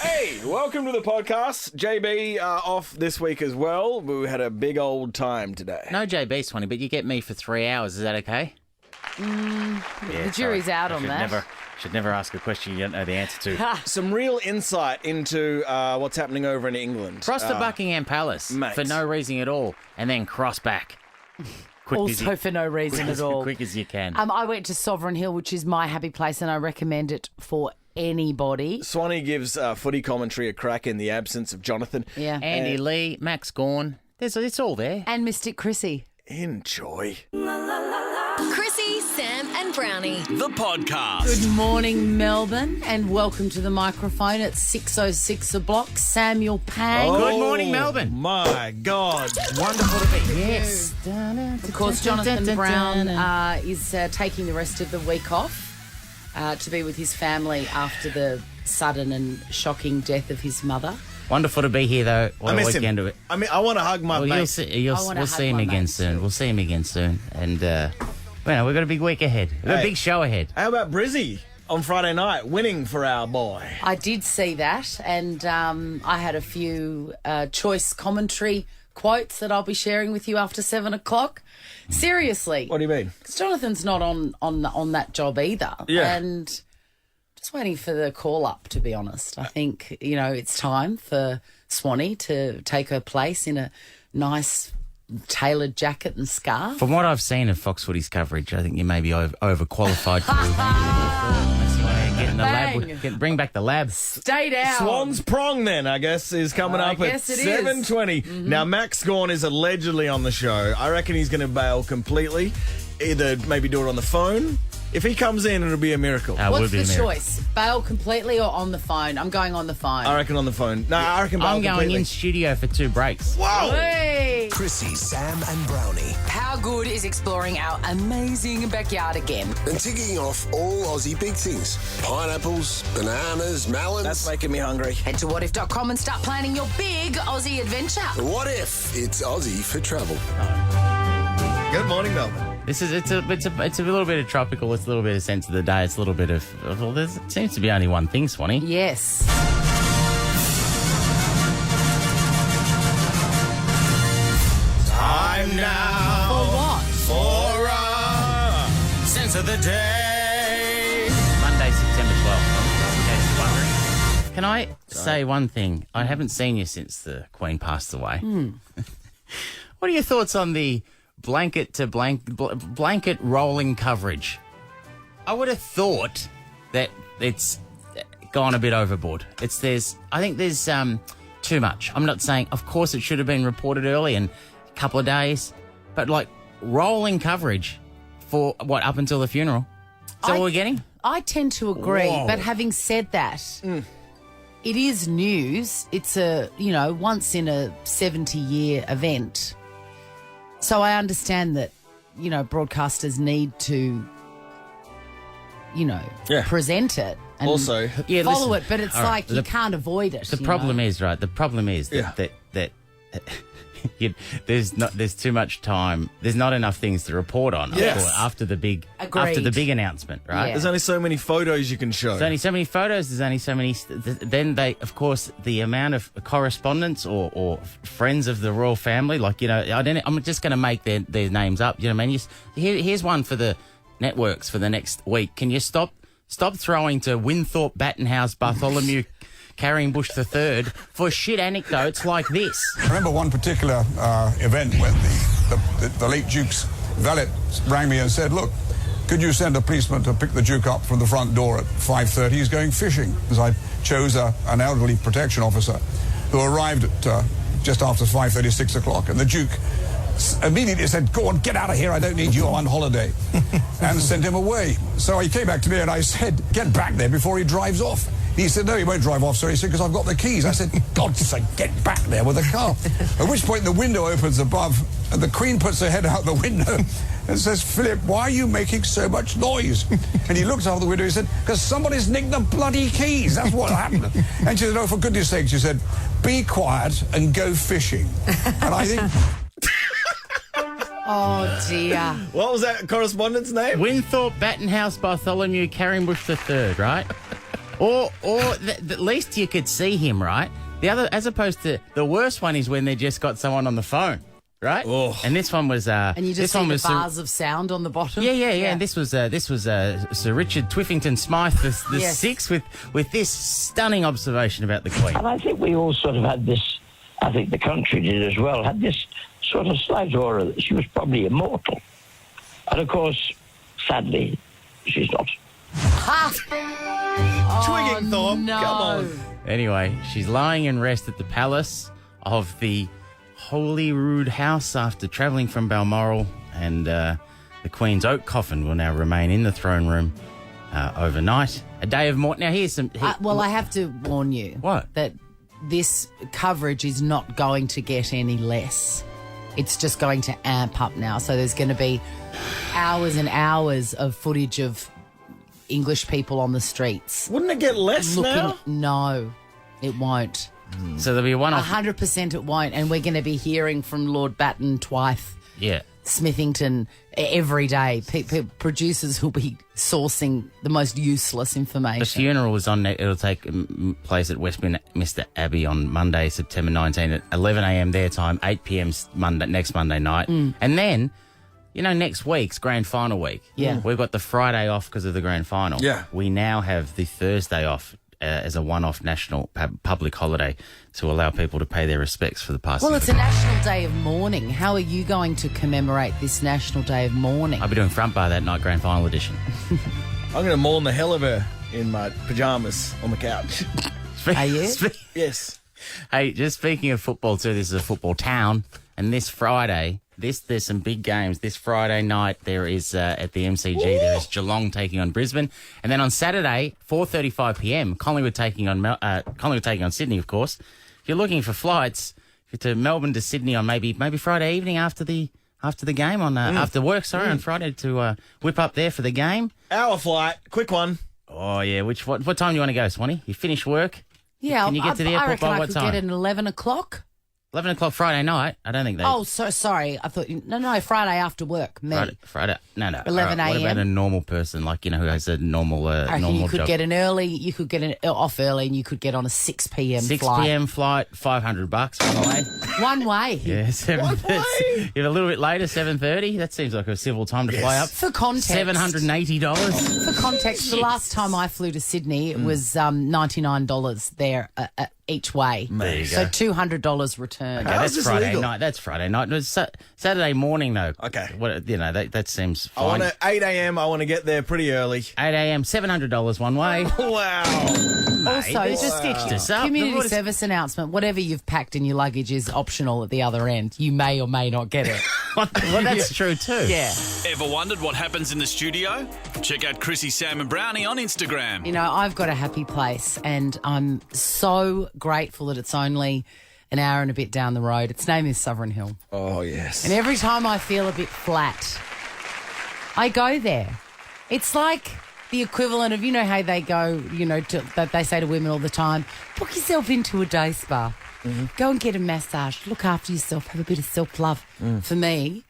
Hey, welcome to the podcast. JB off this week as well. We had a big old time today. No JB, Swanee, but you get me for 3 hours. Is that okay? The jury's out on that. Should never ask a question you don't know the answer to. Some real insight into what's happening over in England. Cross the Buckingham Palace mate. for no reason at all, and then cross back. Also for no reason at all. Quick as you can. I went to Sovereign Hill, which is my happy place, and I recommend it for anybody. Swanee gives footy commentary a crack in the absence of Jonathan. Yeah. Andy Lee, Max Gawn. It's all there. And Mystic Chrissie. Enjoy. Chrissie, Sam and Brownie. The podcast. Good morning, Melbourne, and welcome to the microphone at 6:06 a block. Samuel Pang. Good morning, Melbourne. My God. Wonderful to be here. Yes. Of course, Jonathan Brown is taking the rest of the week off to be with his family after the sudden and shocking death of his mother. Wonderful to be here, though. I miss him. Into it. I want to hug my mate. We'll see him again soon. We'll see him again soon. And, we've got a big week ahead. We've got a big show ahead. How about Brizzy on Friday night, winning for our boy? I did see that, and I had a few choice commentary quotes that I'll be sharing with you after 7 o'clock. Seriously. What do you mean? Because Jonathan's not on that job either. Yeah. And just waiting for the call up, to be honest. I think, it's time for Swanee to take her place in a nice tailored jacket and scarf. From what I've seen of Fox Footy's coverage, I think you may be overqualified for getting the lab. Bring back the lab. Stay down. Swan's Prong, then, I guess, is coming up at 7:20. Mm-hmm. Now, Max Gawn is allegedly on the show. I reckon he's going to bail completely. Either maybe do it on the phone. If he comes in, it'll be a miracle. What's the choice? Bail completely or on the phone? I'm going on the phone. I reckon on the phone. No, I reckon bail I'm going completely. in studio for 2 breaks. Whoa! Hey. Chrissie, Sam and Brownie. How good is exploring our amazing backyard again? And ticking off all Aussie big things. Pineapples, bananas, melons. That's making me hungry. Head to whatif.com and start planning your big Aussie adventure. What if it's Aussie for travel? Good morning, Melbourne. It's a little bit of tropical. It's a little bit of sense of the day. It's a little bit of there seems to be only one thing, Swanee. Yes. Time now. For what? For sense of the day. Monday, September 12th. In case you're wondering. Can I say one thing? I haven't seen you since the Queen passed away. What are your thoughts on the blanket rolling coverage? I would have thought that it's gone a bit overboard. I think there's too much. I'm not saying, of course, it should have been reported early and a couple of days, but like rolling coverage for up until the funeral. Is that what we're getting? I tend to agree, Whoa. but having said that, it is news. It's a, once in a 70-year event. So I understand that, broadcasters need to, present it and Also, follow it, but it's like you can't avoid it. The problem is that there's too much time. There's not enough things to report on after the big announcement, right? Yeah. there's only so many photos you can show. There's only so many photos. There's only so many. Then of course, the amount of correspondence or friends of the royal family, I'm just going to make their names up. You know what I mean? Here's one for the networks for the next week. Can you stop throwing to Winthorpe, Battenhouse, Bartholomew, Carryingbush III for shit anecdotes like this? I remember one particular event when the late Duke's valet rang me and said, look, could you send a policeman to pick the Duke up from the front door at 5:30? He's going fishing. Because I chose an elderly protection officer who arrived at just after 5:30, 6 o'clock. And the Duke immediately said, go on, get out of here, I don't need you, I'm on holiday. And sent him away. So he came back to me and I said, get back there before he drives off. He said, no, he won't drive off, sir. He said, because I've got the keys. I said, God's sake, get back there with the car. At which point the window opens above and the Queen puts her head out the window and says, Philip, why are you making so much noise? And he looked out the window and he said, because somebody's nicked the bloody keys. That's what happened. And she said, oh, for goodness sake, she said, be quiet and go fishing. And I think... Oh, dear. What was that correspondent's name? Winthorpe, Battenhouse, Bartholomew, Carryingbush III, right? At least you could see him, right? The other, as opposed to the worst one, is when they just got someone on the phone, right? Oh. And this one was And you just this see one the was bars of sound on the bottom. Yeah. And this was Sir Richard Twiffington Smythe, the Yes. sixth, with this stunning observation about the Queen. And I think we all sort of had this, I think the country did as well, had this sort of slight aura that she was probably immortal. And of course, sadly, she's not. Twigging, Thorpe. No. Come on. Anyway, she's lying in rest at the palace of the Holyrood House after travelling from Balmoral, and the Queen's oak coffin will now remain in the throne room overnight. A day of mourning. Now, here's some... Well, I have to warn you. What? That this coverage is not going to get any less. It's just going to amp up now. So there's going to be hours and hours of footage of English people on the streets. Wouldn't it get less now? No, it won't. So there'll be one off... 100% it won't. And we're going to be hearing from Lord Batten, Twythe, Yeah. Smithington every day. Producers will be sourcing the most useless information. The funeral is on. It'll take place at Westminster Abbey on Monday, September 19 at 11 a.m. their time, 8 p.m. next Monday night. And then, next week's grand final week. Yeah. We've got the Friday off because of the grand final. Yeah. We now have the Thursday off as a one-off national public holiday to allow people to pay their respects for the past. Well, it's a National Day of Mourning. How are you going to commemorate this National Day of Mourning? I'll be doing front bar that night, grand final edition. I'm going to mourn the hell of her in my pyjamas on the couch. Are you? Yes. Hey, just speaking of football too, this is a football town, and this Friday, there's some big games. This Friday night there is at the MCG. There is Geelong taking on Brisbane, and then on Saturday, 4:35 p.m. Collingwood taking on Sydney. Of course, if you're looking for flights to Melbourne to Sydney on maybe Friday evening after the game after work, on Friday to whip up there for the game. Hour flight, quick one. Oh yeah, what time do you want to go, Swanee? You finish work? Yeah, Can you get to the airport I reckon by I what could time? get at 11 o'clock. 11 o'clock Friday night. I don't think they... Oh, so sorry. I thought... No, Friday after work. Me. Friday. No. 11 All right, what a.m.? about a normal person, who has a normal I reckon normal you could job? get you could get off early and you could get on a 6 p.m. 6 flight. p.m. flight, $500 one way. One way. Yeah, 7:30. If a little bit later, 7:30. That seems like a civil time to fly up. For context. $780. For context, the last time I flew to Sydney, it was $99 there each way. There you So go. $200 return. Okay, How's that's this Friday legal? night. That's Friday night. It was Saturday morning, though. Okay. That seems I fine. want to 8 a.m. I want to get there pretty early. 8 a.m., $700 one way. Wow. Also, just stitched us up. community What is- service announcement, whatever you've packed in your luggage is optional at the other end. You may or may not get it. Well, that's true too. Yeah. Ever wondered what happens in the studio? Check out Chrissie, Sam and Brownie on Instagram. You know, I've got a happy place and I'm so grateful that it's only an hour and a bit down the road. Its name is Sovereign Hill. Oh, yes. And every time I feel a bit flat, I go there. It's like the equivalent of, how they go, that they say to women all the time, book yourself into a day spa. Mm-hmm. Go and get a massage. Look after yourself. Have a bit of self-love. For me,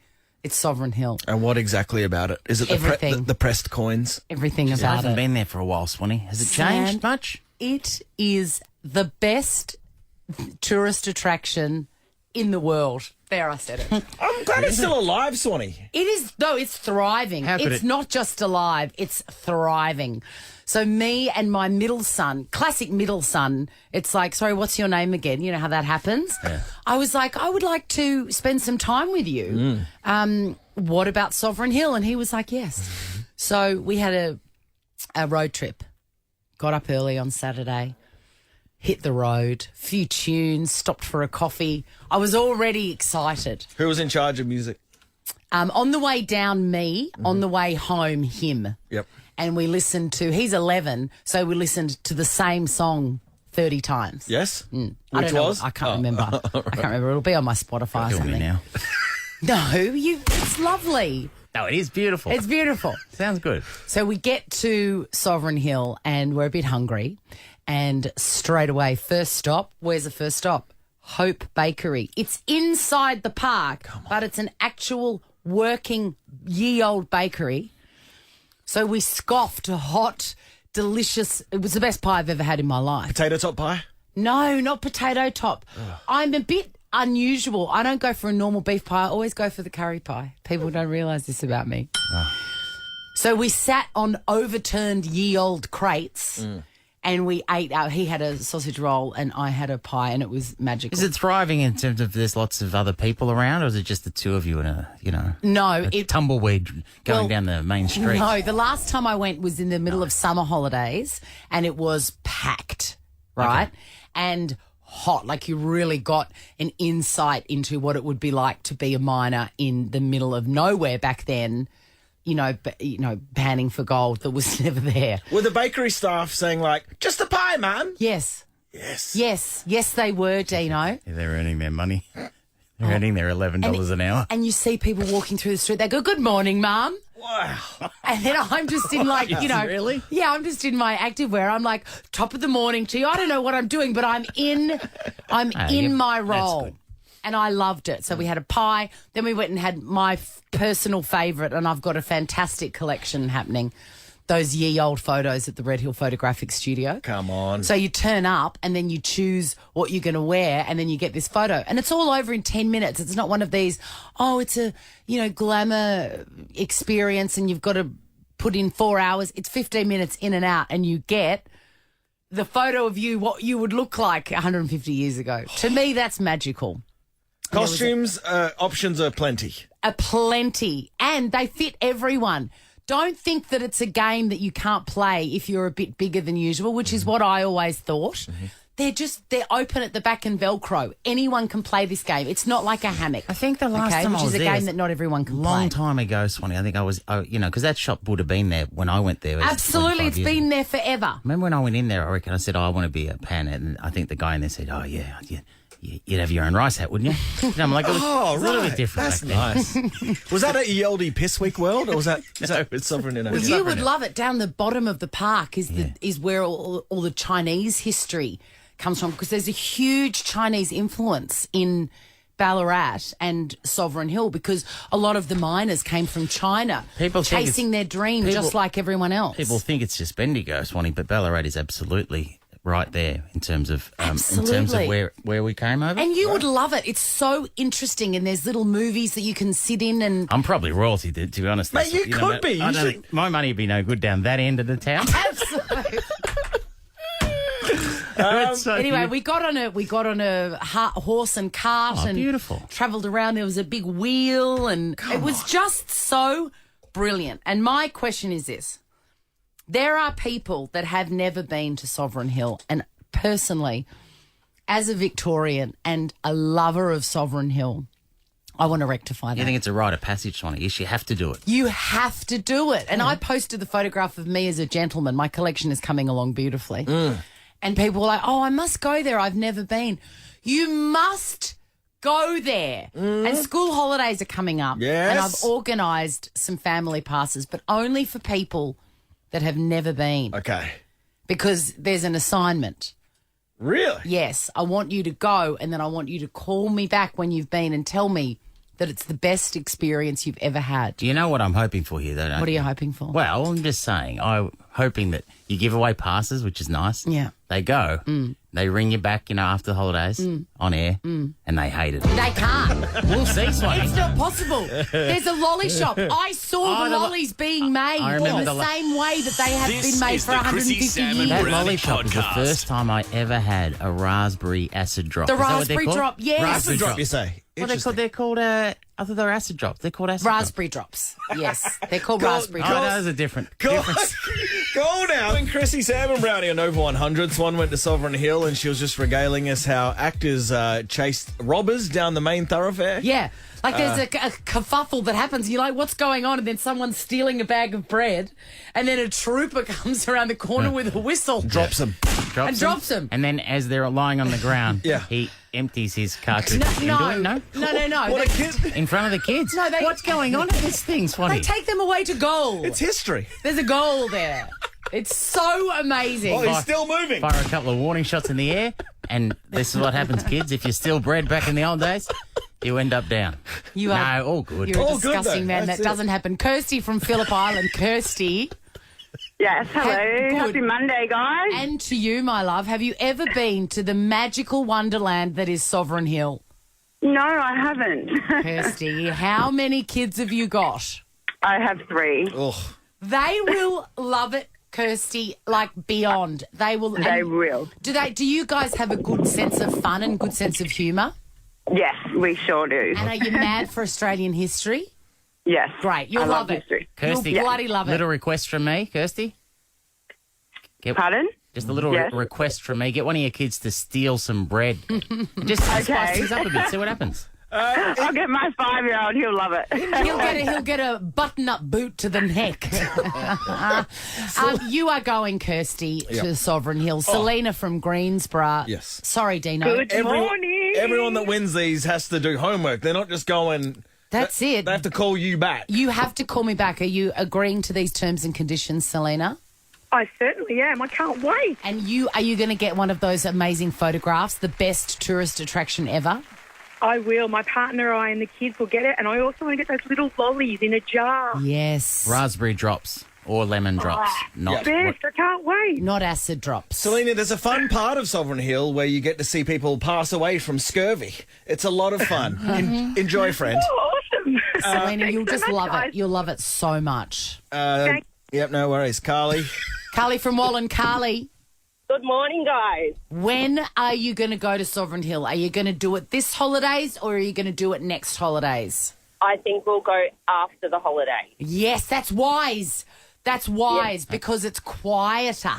it's Sovereign Hill. And what exactly about it? Is it Everything. the pressed coins? Everything I about haven't it. been there for a while, Swanee. Has it Sam, changed much? It is the best tourist attraction in the world. There, I said it. I'm glad it's still alive, Swanee. It is, no, it's thriving. How could It's it- not just alive, it's thriving. So me and my middle son, classic middle son, it's like, sorry, what's your name again? You know how that happens? Yeah. I was like, I would like to spend some time with you. What about Sovereign Hill? And he was like, yes. So we had a road trip. Got up early on Saturday, hit the road, few tunes, stopped for a coffee. I was already excited. Who was in charge of music? On the way down, me. On the way home, him. Yep. And we listened to, he's 11, so we listened to the same song 30 times. Yes? I Which don't know, was? I can't remember. I can't remember. It'll be on my Spotify or Kill me something. now. No, it's lovely. No, it is beautiful. It's beautiful. Sounds good. So we get to Sovereign Hill and we're a bit hungry. And straight away, first stop, where's the first stop? Hope Bakery. It's inside the park, but it's an actual working ye-old bakery. So we scoffed hot delicious. It was the best pie I've ever had in my life. Potato top pie? No, not potato top. I'm a bit unusual. I don't go for a normal beef pie. I always go for the curry pie. People don't realise this about me. So we sat on overturned ye old crates and we ate out. He had a sausage roll and I had a pie, and it was magical. Is it thriving in terms of there's lots of other people around, or is it just the two of you in a tumbleweed going down the main street? No, the last time I went was in the middle of summer holidays and it was packed, right? Okay. And hot. Like, you really got an insight into what it would be like to be a miner in the middle of nowhere back then. Panning for gold that was never there. Were the bakery staff saying, like, just a pie, man? Yes. Yes, they were, Dino. Yeah, they're earning their money. They're earning their $11 an hour. And you see people walking through the street, they go, good morning, Mum. Wow. And then I'm just in Really? Yeah, I'm just in my activewear. I'm like, top of the morning to you. I don't know what I'm doing, but I'm in my role. That's good. And I loved it. So we had a pie. Then we went and had my personal favourite, and I've got a fantastic collection happening. Those ye old photos at the Red Hill Photographic Studio. Come on. So you turn up and then you choose what you're going to wear, and then you get this photo. And it's all over in 10 minutes. It's not one of these, it's a, glamour experience and you've got to put in 4 hours. It's 15 minutes in and out, and you get the photo of you, what you would look like 150 years ago. To me, that's magical. Costumes, options are plenty. Plenty. And they fit everyone. Don't think that it's a game that you can't play if you're a bit bigger than usual, which is what I always thought. They're open at the back and Velcro. Anyone can play this game. It's not like a hammock. I think the last time which I was is a there game that not everyone can play. Long time ago, Swanee. I think I was, because that shop would have been there when I went there. Absolutely, it's been there forever. Remember when I went in there, I reckon I said, I want to be a pan, and I think the guy in there said, you'd have your own rice hat, wouldn't you? And I'm like, it's a little bit different. That's back then. nice. Was that at Yeldy Piss Week World, or was that Sovereign in Well, you would love it. Down the bottom of the park is where all the Chinese history comes from, because there's a huge Chinese influence in Ballarat and Sovereign Hill, because a lot of the miners came from China, chasing their dream just like everyone else. People think it's just Bendigo, Swanee, but Ballarat is absolutely right there in terms of where we came over. And you would love it. It's so interesting, and there's little movies that you can sit in. And I'm probably royalty, to be honest. Mate, you could be. My money would be no good down that end of the town. Absolutely. Anyway, we got on a horse and cart and beautiful. Travelled around. There was a big wheel, and it was just so brilliant. And my question is this. There are people that have never been to Sovereign Hill, and personally, as a Victorian and a lover of Sovereign Hill, I want to rectify that. You think it's a rite of passage, Swanee? Yes, you have to do it. You have to do it. And I posted the photograph of me as a gentleman. My collection is coming along beautifully. And people were like, I must go there. I've never been. You must go there. And school holidays are coming up. Yes. And I've organised some family passes, but only for people that have never been. Okay. Because there's an assignment. Really? Yes. I want you to go, and then I want you to call me back when you've been and tell me that it's the best experience you've ever had. Do you know what I'm hoping for here, though? What are you hoping for? Well, I'm just saying, I'm hoping that you give away passes, which is nice. Yeah. They go. They ring you back, after the holidays on air, and they hate it. They can't. We'll see, Swanee. It's not possible. There's a lolly shop. I saw the lollies being made I in remember the same way that they have This been made is for the 150 Chrissie, Sam and years. That Brownie lolly shop was the podcast. first time I ever had a raspberry acid drop. The Is that what raspberry they're called? drop, yes. Raspberry drop, you say? What are they called? They're called, I thought they were acid drops. They're called acid Raspberry drops. Yes. They're called Go- raspberry drops. Oh, drops. those are different. Go now. When Chrissie, Sam and Brownie on Over 100, Swan went to Sovereign Hill and she was just regaling us how actors chased robbers down the main thoroughfare. Yeah. Like there's a kerfuffle that happens. You're like, what's going on? And then someone's stealing a bag of bread. And then a trooper comes around the corner with a whistle. Drops them. Drops them. And then as they're lying on the ground, he empties his cartridge into it. No? No. What a kid. In front of the kids? No, What's going on in this thing, Swanee? They take them away to goal. It's history. There's a goal there. It's so amazing. Oh, he's still moving. Fire a couple of warning shots in the air, and this is what happens, kids. If you steal bread back in the old days, you end up down. You are, all good. You're All a good, disgusting though. man. That's That it. doesn't happen. Kirsty from Phillip Island. Kirsty, Yes, hello. Good. Happy Monday, guys. And to you, my love, have you ever been to the magical wonderland that is Sovereign Hill? No, I haven't. Kirsty, how many kids have you got? I have 3. Oh, They will love it, Kirsty, like beyond. They will. They and will. Do you guys have a good sense of fun and good sense of humour? Yes, we sure do. And are you mad for Australian history? Yes. Great, you'll I love it. history. Kirsty, You'll bloody love it. little request from me, Kirsty. Pardon? Just a little Yes. request from me. Get one of your kids to steal some bread. Just to spice things up a bit. See what happens. I'll get my 5-year-old. He'll love it. He'll get a button-up boot to the neck. You are going, Kirsty, to Sovereign Hill. Selena from Greensborough. Yes. Sorry, Dino. Good morning. everyone that wins these has to do homework. They're not just going... That's it. They have to call you back. You have to call me back. Are you agreeing to these terms and conditions, Selena? I certainly am. I can't wait. And are you going to get one of those amazing photographs, the best tourist attraction ever? I will. My partner, I, and the kids will get it. And I also want to get those little lollies in a jar. Yes. Raspberry drops or lemon drops. Not Best. I can't wait. Not acid drops. Selena, there's a fun part of Sovereign Hill where you get to see people pass away from scurvy. It's a lot of fun. Enjoy, friend. Oh, awesome. Selena, you'll Thanks just so much, love guys. it. You'll love it so much. Yep, no worries. Carly. Carly from Wallen. Carly, Good morning, guys. when are you going to go to Sovereign Hill? Are you going to do it this holidays or are you going to do it next holidays? I think we'll go after the holiday. Yes, that's wise. That's wise because it's quieter.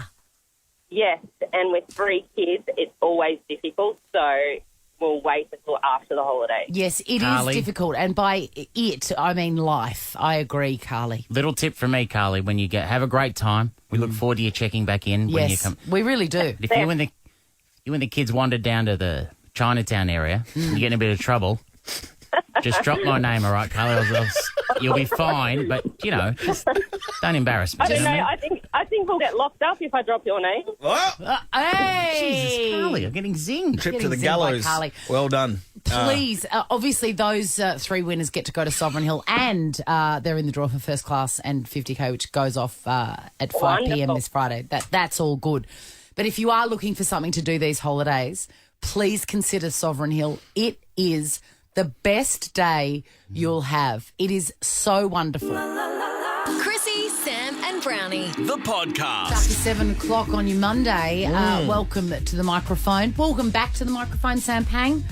Yes, and with 3 kids, it's always difficult. So we'll wait until after the holiday. Yes, it is Carly. difficult. And by it, I mean life. I agree, Carly. Little tip from me, Carly. When you have a great time, we look forward to you checking back in when you Yes, come. we really do. If you and the kids wandered down to the Chinatown area, and you get in a bit of trouble, just drop my name, all right, Carly? You'll be fine, but, just don't embarrass me. I don't you know. know what I think we'll get locked up if I drop your name. Oh, Hey! Jesus, Carly, I'm getting zinged. trip to Getting the zinged by gallows. Carly. Well done. Please, obviously, those 3 winners get to go to Sovereign Hill and they're in the draw for first class and 50K, which goes off at 5 p.m. Wonderful. this Friday. That's all good. But if you are looking for something to do these holidays, please consider Sovereign Hill. It is the best day you'll have. It is so wonderful. Chrissie, Sam, and Brownie. The podcast. After 7 o'clock on your Monday, welcome to the microphone. Welcome back to the microphone, Sam Pang.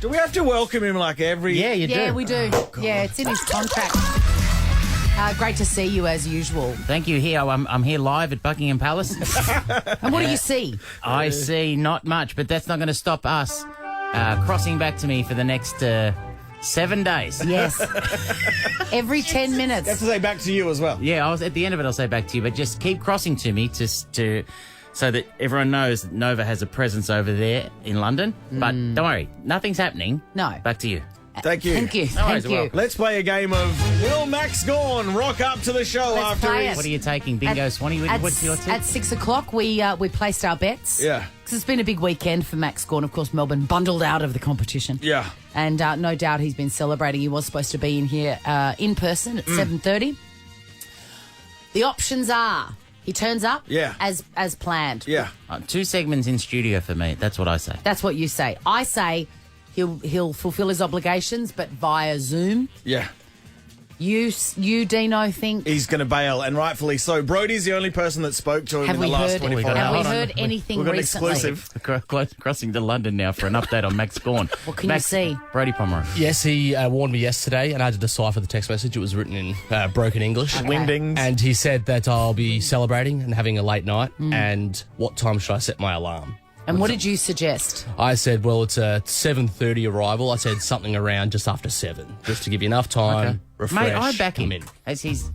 Do we have to welcome him like every... Yeah, you do. Yeah, we do. Yeah, it's in his contract. Great to see you as usual. Thank you. Here, I'm here live at Buckingham Palace. And what do you see? I see not much, but that's not going to stop us crossing back to me for the next 7 days. Yes. Every 10 You have minutes. to say back to you as well. Yeah, I was at the end of it. I'll say back to you, but just keep crossing to me to so that everyone knows that Nova has a presence over there in London. But don't worry, nothing's happening. No. Back to you. Thank you. Thank you. No worries, Thank you. Let's play a game of Will Max Gawn rock up to the show Let's after play his... it. What are you taking? Bingo, Swanee? What's your tip? At 6 o'clock, we placed our bets. Yeah. Because it's been a big weekend for Max Gawn. Of course, Melbourne bundled out of the competition. Yeah. And no doubt he's been celebrating. He was supposed to be in here in person at 7:30. The options are he turns up Yeah. as planned. Yeah. 2 segments in studio for me. That's what I say. That's what you say. I say he'll fulfil his obligations, but via Zoom. Yeah. You Dino, think... He's going to bail, and rightfully so. Brodie's the only person that spoke to him Have in we the last heard, 24 have we hours. heard anything We've got an recently? exclusive. Crossing to London now for an update on Max Gawn. What can Max, you see? Brodie Pummeroy. Yes, he warned me yesterday, and I had to decipher the text message. It was written in broken English. Windings. And he said that I'll be celebrating and having a late night, and what time should I set my alarm? And what did you suggest? I said, well, it's a 7:30 arrival. I said something around just after 7, just to give you enough time, refresh, Mate, I back come him. in. As he's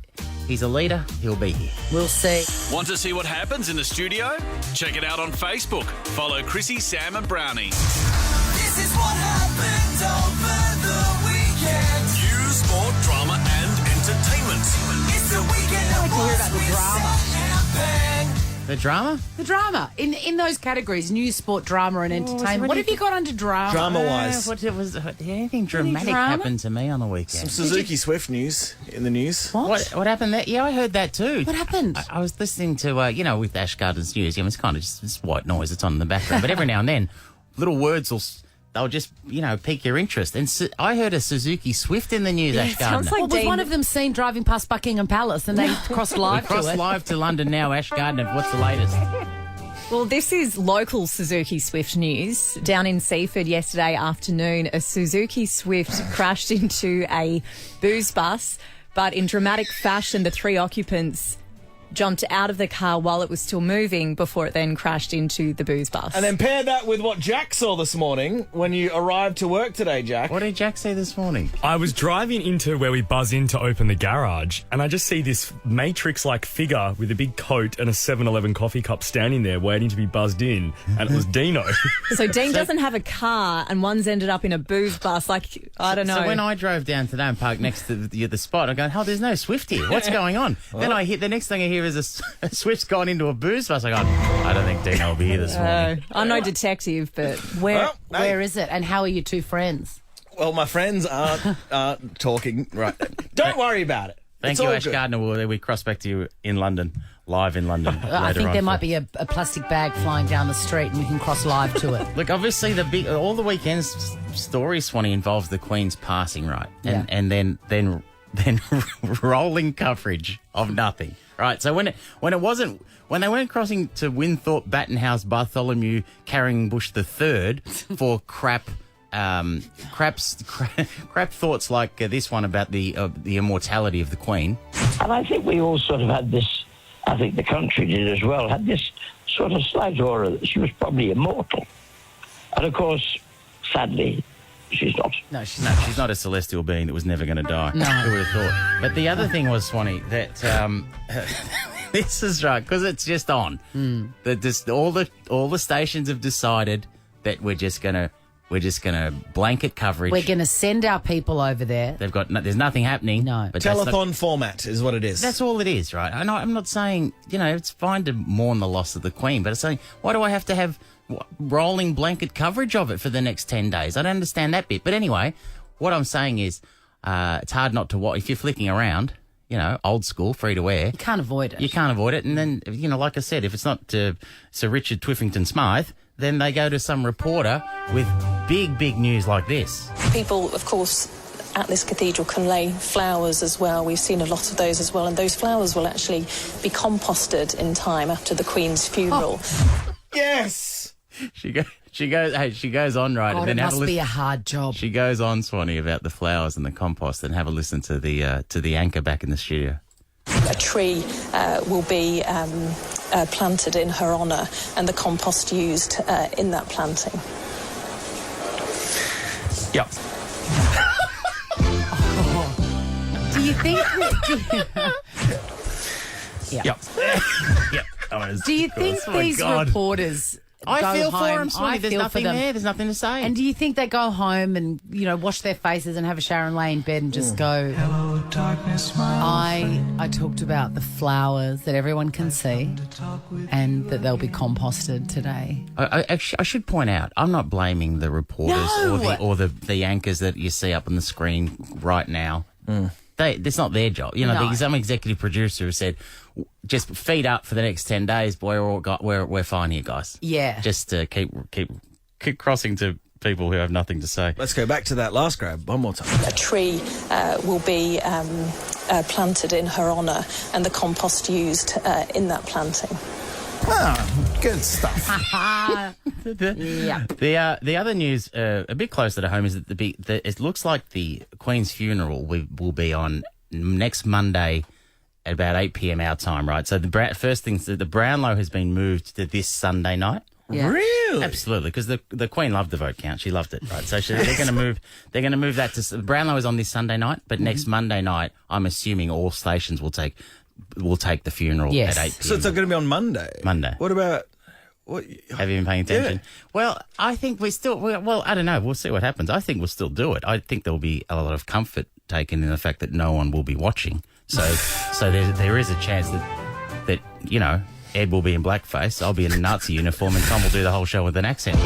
a leader, he'll be here. We'll see. Want to see what happens in the studio? Check it out on Facebook. Follow Chrissie, Sam, and Brownie. This is what happened over the weekend. News, sport, drama, and entertainment. It's the weekend of hear about the drama. Sam and Pang. The drama? The drama. In those categories, news, sport, drama and entertainment. What have you got under drama? Drama-wise. Anything dramatic drama? happened to me on the weekend? Some Suzuki Swift news in the news. What happened there? Yeah, I heard that too. What happened? I was listening to, with Ash Gardner's news. It's kind of just white noise. It's on in the background. But every now and then, little words they'll just, pique your interest. And I heard a Suzuki Swift in the news, Ash Gardner. Well, was one of them seen driving past Buckingham Palace and they crossed live to it? Live to London now, Ash Gardner. What's the latest? Well, this is local Suzuki Swift news. Down in Seaford yesterday afternoon, a Suzuki Swift crashed into a booze bus, but in dramatic fashion, the 3 occupants jumped out of the car while it was still moving before it then crashed into the booze bus. And then pair that with what Jack saw this morning when you arrived to work today, Jack. What did Jack say this morning? I was driving into where we buzz in to open the garage, and I just see this Matrix-like figure with a big coat and a 7-Eleven coffee cup standing there waiting to be buzzed in, and it was Dino. So Dean doesn't have a car, and one's ended up in a booze bus. Like, I don't know. So when I drove down today and parked next to the spot, I'm going, there's no Swift here. What's going on? Then the next thing I hear is a Swift's gone into a booze bus. I go, I don't think Dino will be here this morning. I'm no detective, but where is it? And how are your 2 friends? Well, my friends aren't talking. Right. Don't worry about it. Thank you, Ash Gardner. We cross back to you in London, live in London. I think there might be a plastic bag flying down the street and we can cross live to it. Look, obviously, all the weekend's story, Swanee, involves the Queen's passing, right? And then rolling coverage of nothing. Right, so when they weren't crossing to Winthorpe, Battenhouse, Bartholomew, Carringbush III for crap thoughts like this one about the immortality of the Queen. And I think we all sort of had this, I think the country did as well, had this sort of slight aura that she was probably immortal. And of course, sadly, she's not. No, she's not. She's not a celestial being that was never going to die. No. Who would have thought? But the other thing was, Swanee, that this is right, because it's just on. That just all the stations have decided that we're just gonna blanket coverage. We're going to send our people over there. There's nothing happening. No. But telethon format is what it is. That's all it is, right? I'm not saying, it's fine to mourn the loss of the Queen, but I'm saying, why do I have to have rolling blanket coverage of it for the next 10 days? I don't understand that bit. But anyway, what I'm saying is it's hard not to watch. If you're flicking around, old school, free to wear. You can't avoid it. You can't avoid it. And then, like I said, if it's not Sir Richard Twiffington Smythe, then they go to some reporter with big news like this. People, of course, at this cathedral can lay flowers as well. We've seen a lot of those as well, and those flowers will actually be composted in time after the Queen's funeral. Oh. Yes! She goes on, right? God, and then it must be a hard job. She goes on, Swanee, about the flowers and the compost, and have a listen to the anchor back in the studio. A tree will be planted in her honour, and the compost used in that planting. Yep. Do you think... Yep. Yep. Do you think these reporters... I feel home. for them, Swanee. There's nothing there. There's nothing to say. And do you think they go home and, wash their faces and have a shower and lay in bed and just go, hello, darkness, I talked about the flowers that everyone can see and that they'll be composted today. I should point out, I'm not blaming the reporters or the anchors that you see up on the screen right now. It's not their job. Some executive producer who said, just feed up for the next 10 days. Boy, we're fine here, guys. Yeah. Just keep crossing to people who have nothing to say. Let's go back to that last grab one more time. A tree will be planted in her honour, and the compost used in that planting. Good stuff. Yeah. The other news, a bit closer to home, is that it looks like the Queen's funeral will be on next Monday at about 8 p.m. our time, right? So first thing, the Brownlow has been moved to this Sunday night. Yeah. Really? Absolutely, because the Queen loved the vote count. She loved it, right? So they're going to move. They're going to move that to Brownlow is on this Sunday night, but next Monday night, I'm assuming all stations will take the funeral at 8 p.m. So it's going to be on Monday. Monday. What about? What? Have you been paying attention? Yeah. Well, I think I don't know. We'll see what happens. I think we'll still do it. I think there'll be a lot of comfort taken in the fact that no one will be watching. So there is a chance that Ed will be in blackface, I'll be in a Nazi uniform, and Tom will do the whole show with an accent.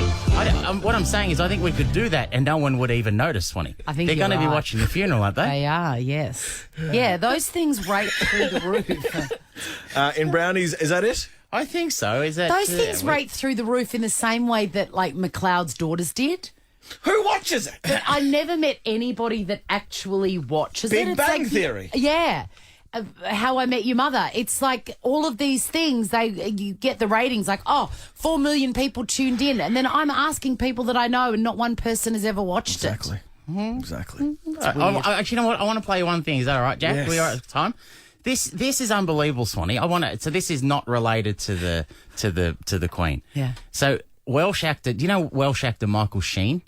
What I'm saying is I think we could do that and no one would even notice, Swanee. I think they're you're going to be right. watching the funeral, aren't they? They are, yes. Yeah, those things rate through the roof. In Brownies, is that it? I think so. Is that Those things rate through the roof in the same way that, like, McLeod's daughters did. Who watches it? But I never met anybody that actually watches it. Big It's Bang like, Theory. Yeah. How I Met Your Mother. It's like all of these things, you get the ratings like, 4 million people tuned in. And then I'm asking people that I know and not one person has ever watched it. Exactly. Exactly. Actually, you know what? I want to play you one thing. Is that all right, Jack? Yes. We are at the time. This is unbelievable, Swanee. So this is not related to the Queen. Yeah. So Welsh actor, do you know Welsh actor Michael Sheen?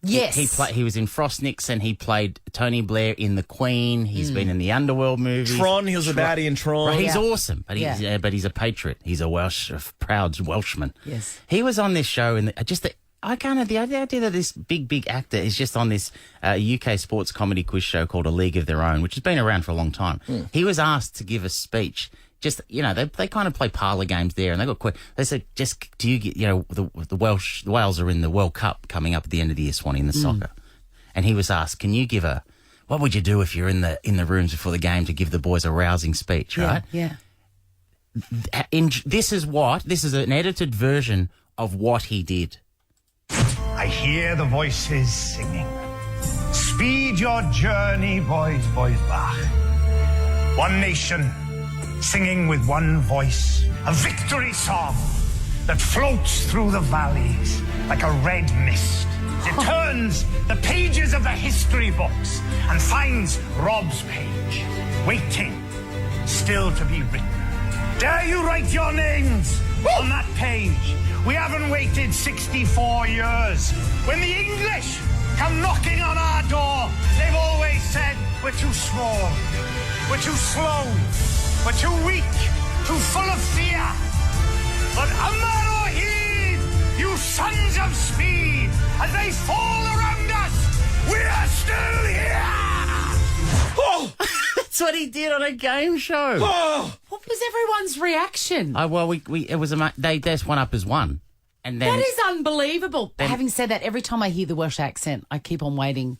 Yes. He was in Frostnicks and he played Tony Blair in The Queen. He's been in the Underworld movies. Tron, he was a baddie in Tron. Right, he's awesome, but he's a patriot. He's a proud Welshman. Yes. He was on this show and I kind of the idea that this big actor is just on this UK sports comedy quiz show called A League of Their Own, which has been around for a long time. He was asked to give a speech. Just, they kind of play parlour games there, and they said, just do you get, the Wales are in the World Cup coming up at the end of the year, Swanee, in the soccer, and he was asked, can you give what would you do if you're in the rooms before the game to give the boys a rousing speech, right? Yeah. This is an edited version of what he did. I hear the voices singing. Speed your journey, boys bach. One nation, singing with one voice, a victory song that floats through the valleys like a red mist. It turns the pages of the history books and finds Rob's page, waiting, still to be written. Dare you write your names on that page? We haven't waited 64 years. When the English come knocking on our door, they've always said, we're too small, we're too slow, we're too weak, too full of fear. But Amaro heed, you sons of speed, as they fall around us, we are still here! Oh! That's what he did on a game show. Oh! What was everyone's reaction? They just went up as one. And then That is unbelievable. Having said that, every time I hear the Welsh accent, I keep on waiting.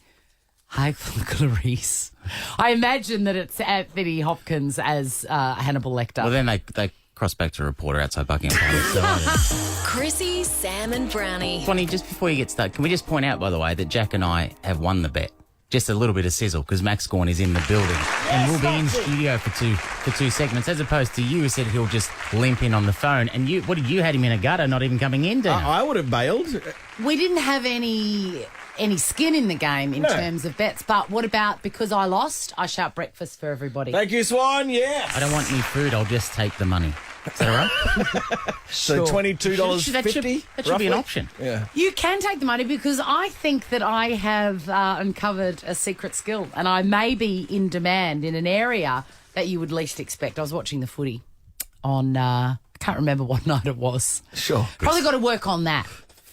Hi, Clarice. I imagine that it's Anthony Hopkins as Hannibal Lecter. Well, then they cross back to a reporter outside Buckingham Palace. Chrissie, Sam and Brownie. Funny, just before you get started, can we just point out, by the way, that Jack and I have won the bet. Just a little bit of sizzle because Max Gawn is in the building and we'll be in studio for two segments, as opposed to you who said he'll just limp in on the phone. And you had him in a gutter, not even coming in. I would have bailed. We didn't have any skin in the game in terms of bets, but what about because I lost? I shout breakfast for everybody. Thank you, Swan. Yes. I don't want any food. I'll just take the money. Is that all right? So $22.50. That should be an option. Yeah. You can take the money because I think that I have uncovered a secret skill and I may be in demand in an area that you would least expect. I was watching the footy on, I can't remember what night it was. Sure. Probably got to work on that.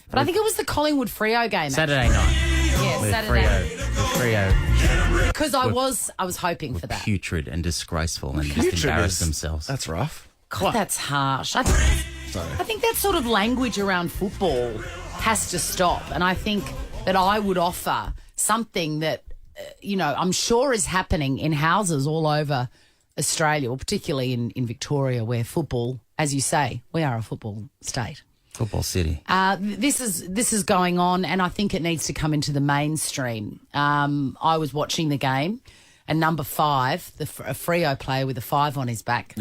But I think it was the Collingwood-Freo game. Saturday night. Yeah, with Saturday. Freo. Because I was hoping for that. Putrid and disgraceful and just embarrassed themselves. That's rough. God, that's harsh. I think that sort of language around football has to stop. And I think that I would offer something that, I'm sure is happening in houses all over Australia, or particularly in Victoria, where football, as you say, we are a football state. Football city. This is going on, and I think it needs to come into the mainstream. I was watching the game, and number 5, a Freo player with a 5 on his back,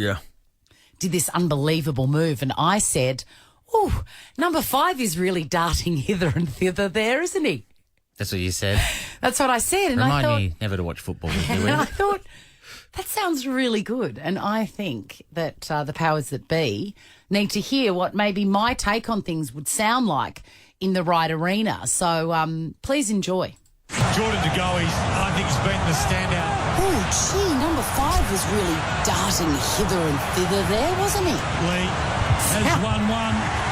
did this unbelievable move, and I said, "Oh, number 5 is really darting hither and thither there, isn't he?" That's what you said. That's what I said, and Remind I thought, me never to watch football with you. and I thought that sounds really good, and I think that the powers that be need to hear what maybe my take on things would sound like in the right arena. So please enjoy. Jordan De Goey's, I think, has been the standout. Oh, gee, number 5 was really darting hither and thither there, wasn't he? Lee has 1-1.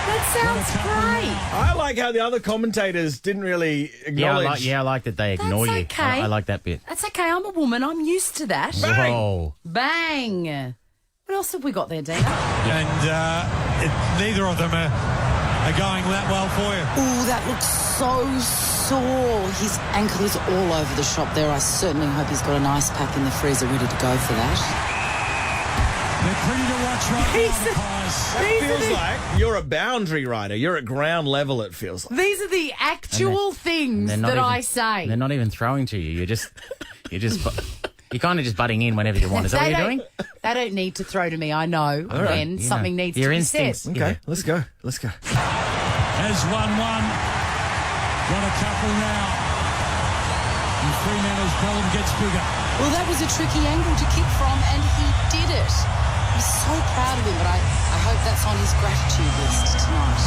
That sounds great. I like how the other commentators didn't really acknowledge. I like that they ignore you. okay. I like that bit. That's okay. I'm a woman. I'm used to that. Bang! Whoa. Bang. What else have we got there, Dina? And neither of them are going that well for you. Oh, that looks so sore. His ankle is all over the shop there. I certainly hope he's got an ice pack in the freezer ready to go for that. They're pretty to watch right now, the Pies. It feels like you're a boundary rider. You're at ground level, it feels like. These are the actual things that I say. They're not even throwing to you. You're kind of just butting in whenever you want. Is that what you're doing? They don't need to throw to me. I know when something needs to be said. Okay, let's go. Let's go. Has 1-1. Got a couple now. And Fremantle's problem gets bigger. Well, that was a tricky angle to kick from, and he did it. I'm so proud of him, but I hope that's on his gratitude list tonight.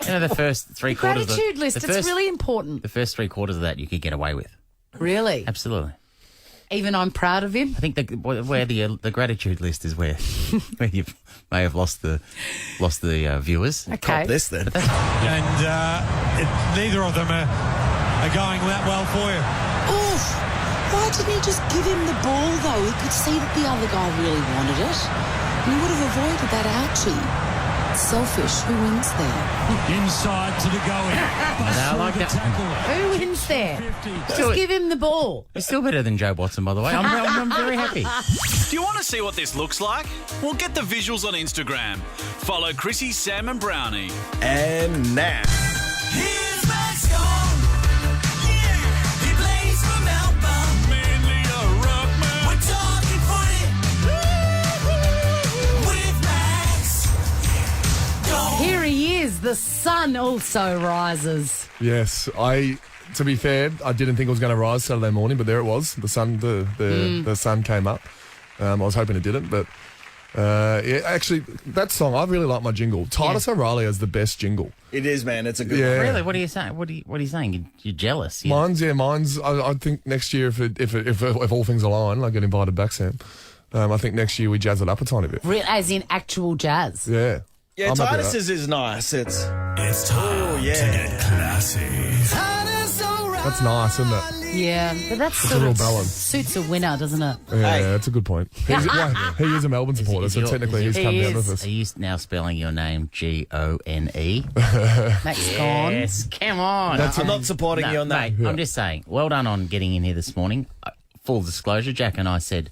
You know, the first 3 quarters. Gratitude list. It's really important. The first 3 quarters of that you could get away with. Really? Absolutely. Even I'm proud of him. I think where the gratitude list is where you may have lost the viewers. Okay. Cop this then. And neither of them are going that well for you. Oof. Why didn't he just give him the ball, though? He could see that the other guy really wanted it. And he would have avoided that ouchie. Selfish. Who wins there? Inside to the going. I like that. Who wins there? Just give him the ball. It's still better than Joe Watson, by the way. I'm very happy. Do you want to see what this looks like? Well, get the visuals on Instagram. Follow Chrissie, Sam and Brownie. And now. Here's Max Gawn. Yeah, he plays for Mountford. Mainly a ruckman. We're talking footy. With Max Gawn. Here he is. The sun also rises. Yes, to be fair, I didn't think it was going to rise Saturday morning, but there it was. The sun, the sun came up. I was hoping it didn't, but actually, that song, I really like my jingle. Titus O'Reilly has the best jingle. It is, man. It's a good one. Really? What are you saying? What are you saying? You're jealous? Mine's. I think next year, if all things align, I get invited back, Sam. I think next year we jazz it up a tiny bit. As in actual jazz. Yeah. Yeah, Titus's is nice. It's time to get classy. That's nice, isn't it? Yeah, but that's It's a sort real of balance. suits a winner, doesn't it? Yeah, that's a good point. He is a Melbourne supporter, so technically he's come down with us. Are you now spelling your name Gone? Max Gawn. Yes, come on. I'm not supporting you on that. Mate, I'm just saying, well done on getting in here this morning. Full disclosure, Jack and I said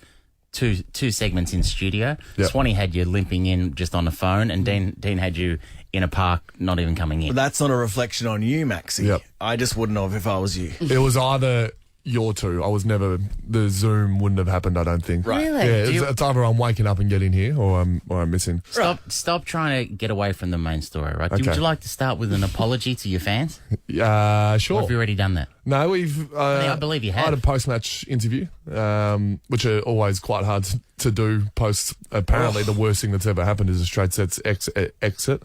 two segments in studio. Yep. Swanee had you limping in just on the phone, and Dean had you in a park not even coming in. But that's not a reflection on you, Maxie. Yep. I just wouldn't have if I was you. It was either your two. I was never. The Zoom wouldn't have happened. I don't think. Right. Really? Yeah, it's either I'm waking up and getting here, or I'm missing. Stop trying to get away from the main story, right? Okay. Would you like to start with an apology to your fans? Sure. Or have you already done that? No, we've. I believe you have. I had a post-match interview, which are always quite hard to do. Post, apparently, the worst thing that's ever happened is a straight sets exit.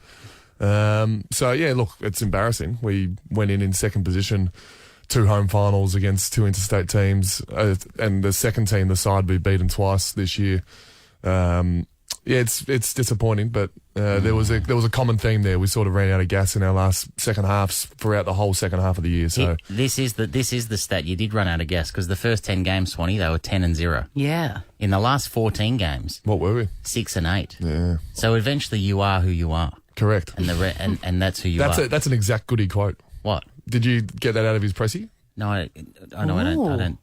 So yeah, look, it's embarrassing. We went in second position, 2 home finals against 2 interstate teams, and the second team, the side we've beaten twice this year. Yeah, it's disappointing, but there was a common theme there. We sort of ran out of gas in our last second halves throughout the whole second half of the year. So this is the stat. You did run out of gas because the first 10 games, Swanee, they were 10-0. Yeah. In the last 14 games, what were we? 6 and 8. Yeah. So eventually, you are who you are. Correct. And and that's who you are. That's an exact Goody quote. What? Did you get that out of his pressy? No, I don't.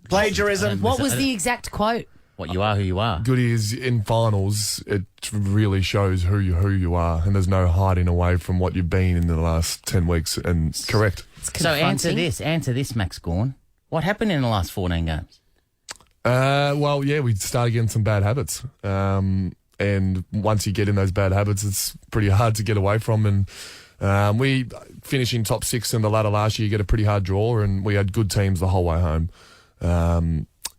Plagiarism. What was the exact quote? What, you are who you are. Goody is in finals. It really shows who you are, and there's no hiding away from what you've been in the last 10 weeks. And correct. So answer this, Max Gawn. What happened in the last 14 games? Well, yeah, we started getting some bad habits. And once you get in those bad habits, it's pretty hard to get away from. And we finishing top 6 in the ladder last year, you get a pretty hard draw, and we had good teams the whole way home.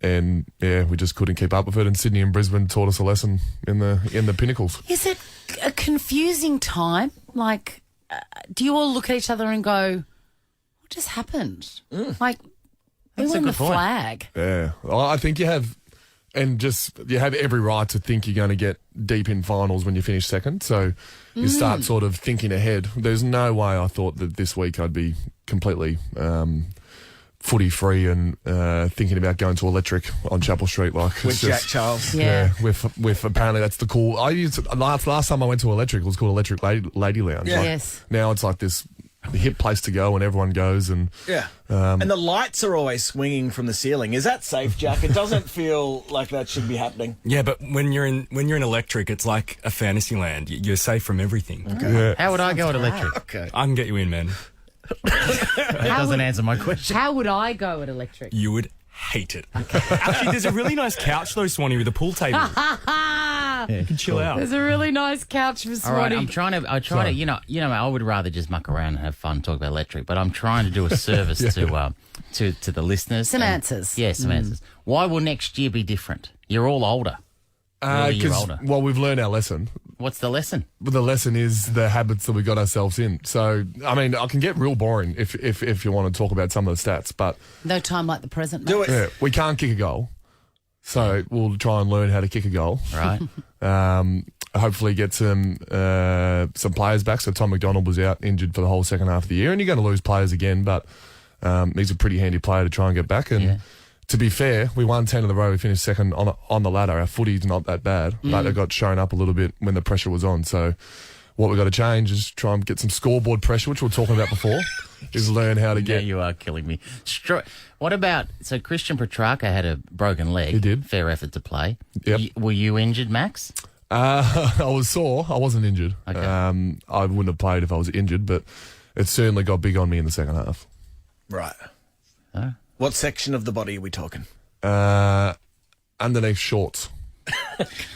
And yeah, we just couldn't keep up with it. And Sydney and Brisbane taught us a lesson in the pinnacles. Is it a confusing time? Like, do you all look at each other and go, "What just happened?" Like, who won the flag? Yeah, well, I think you have. And you have every right to think you're going to get deep in finals when you finish second. So you start sort of thinking ahead. There's no way I thought that this week I'd be completely footy free and thinking about going to electric on Chapel Street, like With it's Jack just- Charles. Yeah. with apparently that's the cool. I used last time I went to electric, it was called Electric Lady Lounge. Yeah. Like, Yes. Now it's like this hip place to go, and everyone goes and Yeah. And the lights are always swinging from the ceiling. Is that safe, Jack? It doesn't feel like that should be happening. Yeah, but when you're in electric, it's like a fantasy land. You're safe from everything. yeah. How would I go at electric? Okay. I can get you in, man. That doesn't answer my question. How would I go at electric? You would hate it. Actually, there's a really nice couch though, Swanee, with a pool table. You can chill out. There's a really nice couch for All Swanee. right, I try to, you know, I would rather just muck around and have fun, talk about electric, but I'm trying to do a service to the listeners. Some and- answers. Yeah, some answers. Why will next year be different? You're all older. Really, you're 'Cause, older. well, we've learned our lesson. What's the lesson? But the lesson is the habits that we got ourselves in. So, I mean, I can get real boring if you want to talk about some of the stats, but No time like the present. Do mate. it. yeah, we can't kick a goal. So we'll try and learn how to kick a goal. Right. Hopefully get some players back. So Tom McDonald was out injured for the whole second half of the year, and you're going to lose players again, but he's a pretty handy player to try and get back. And to be fair, we won 10 in a row. We finished second on the ladder. Our footy's not that bad, but it got shown up a little bit when the pressure was on. So what we've got to change is try and get some scoreboard pressure, which we were talking about before, is learn how to Yeah, get... you are killing me. What about, so Christian Petrarca had a broken leg. He did. Fair effort to play. Yep. Were you injured, Max? I was sore. I wasn't injured. Okay. I wouldn't have played if I was injured, but it certainly got big on me in the second half. Right. Huh? What section of the body are we talking? Underneath shorts.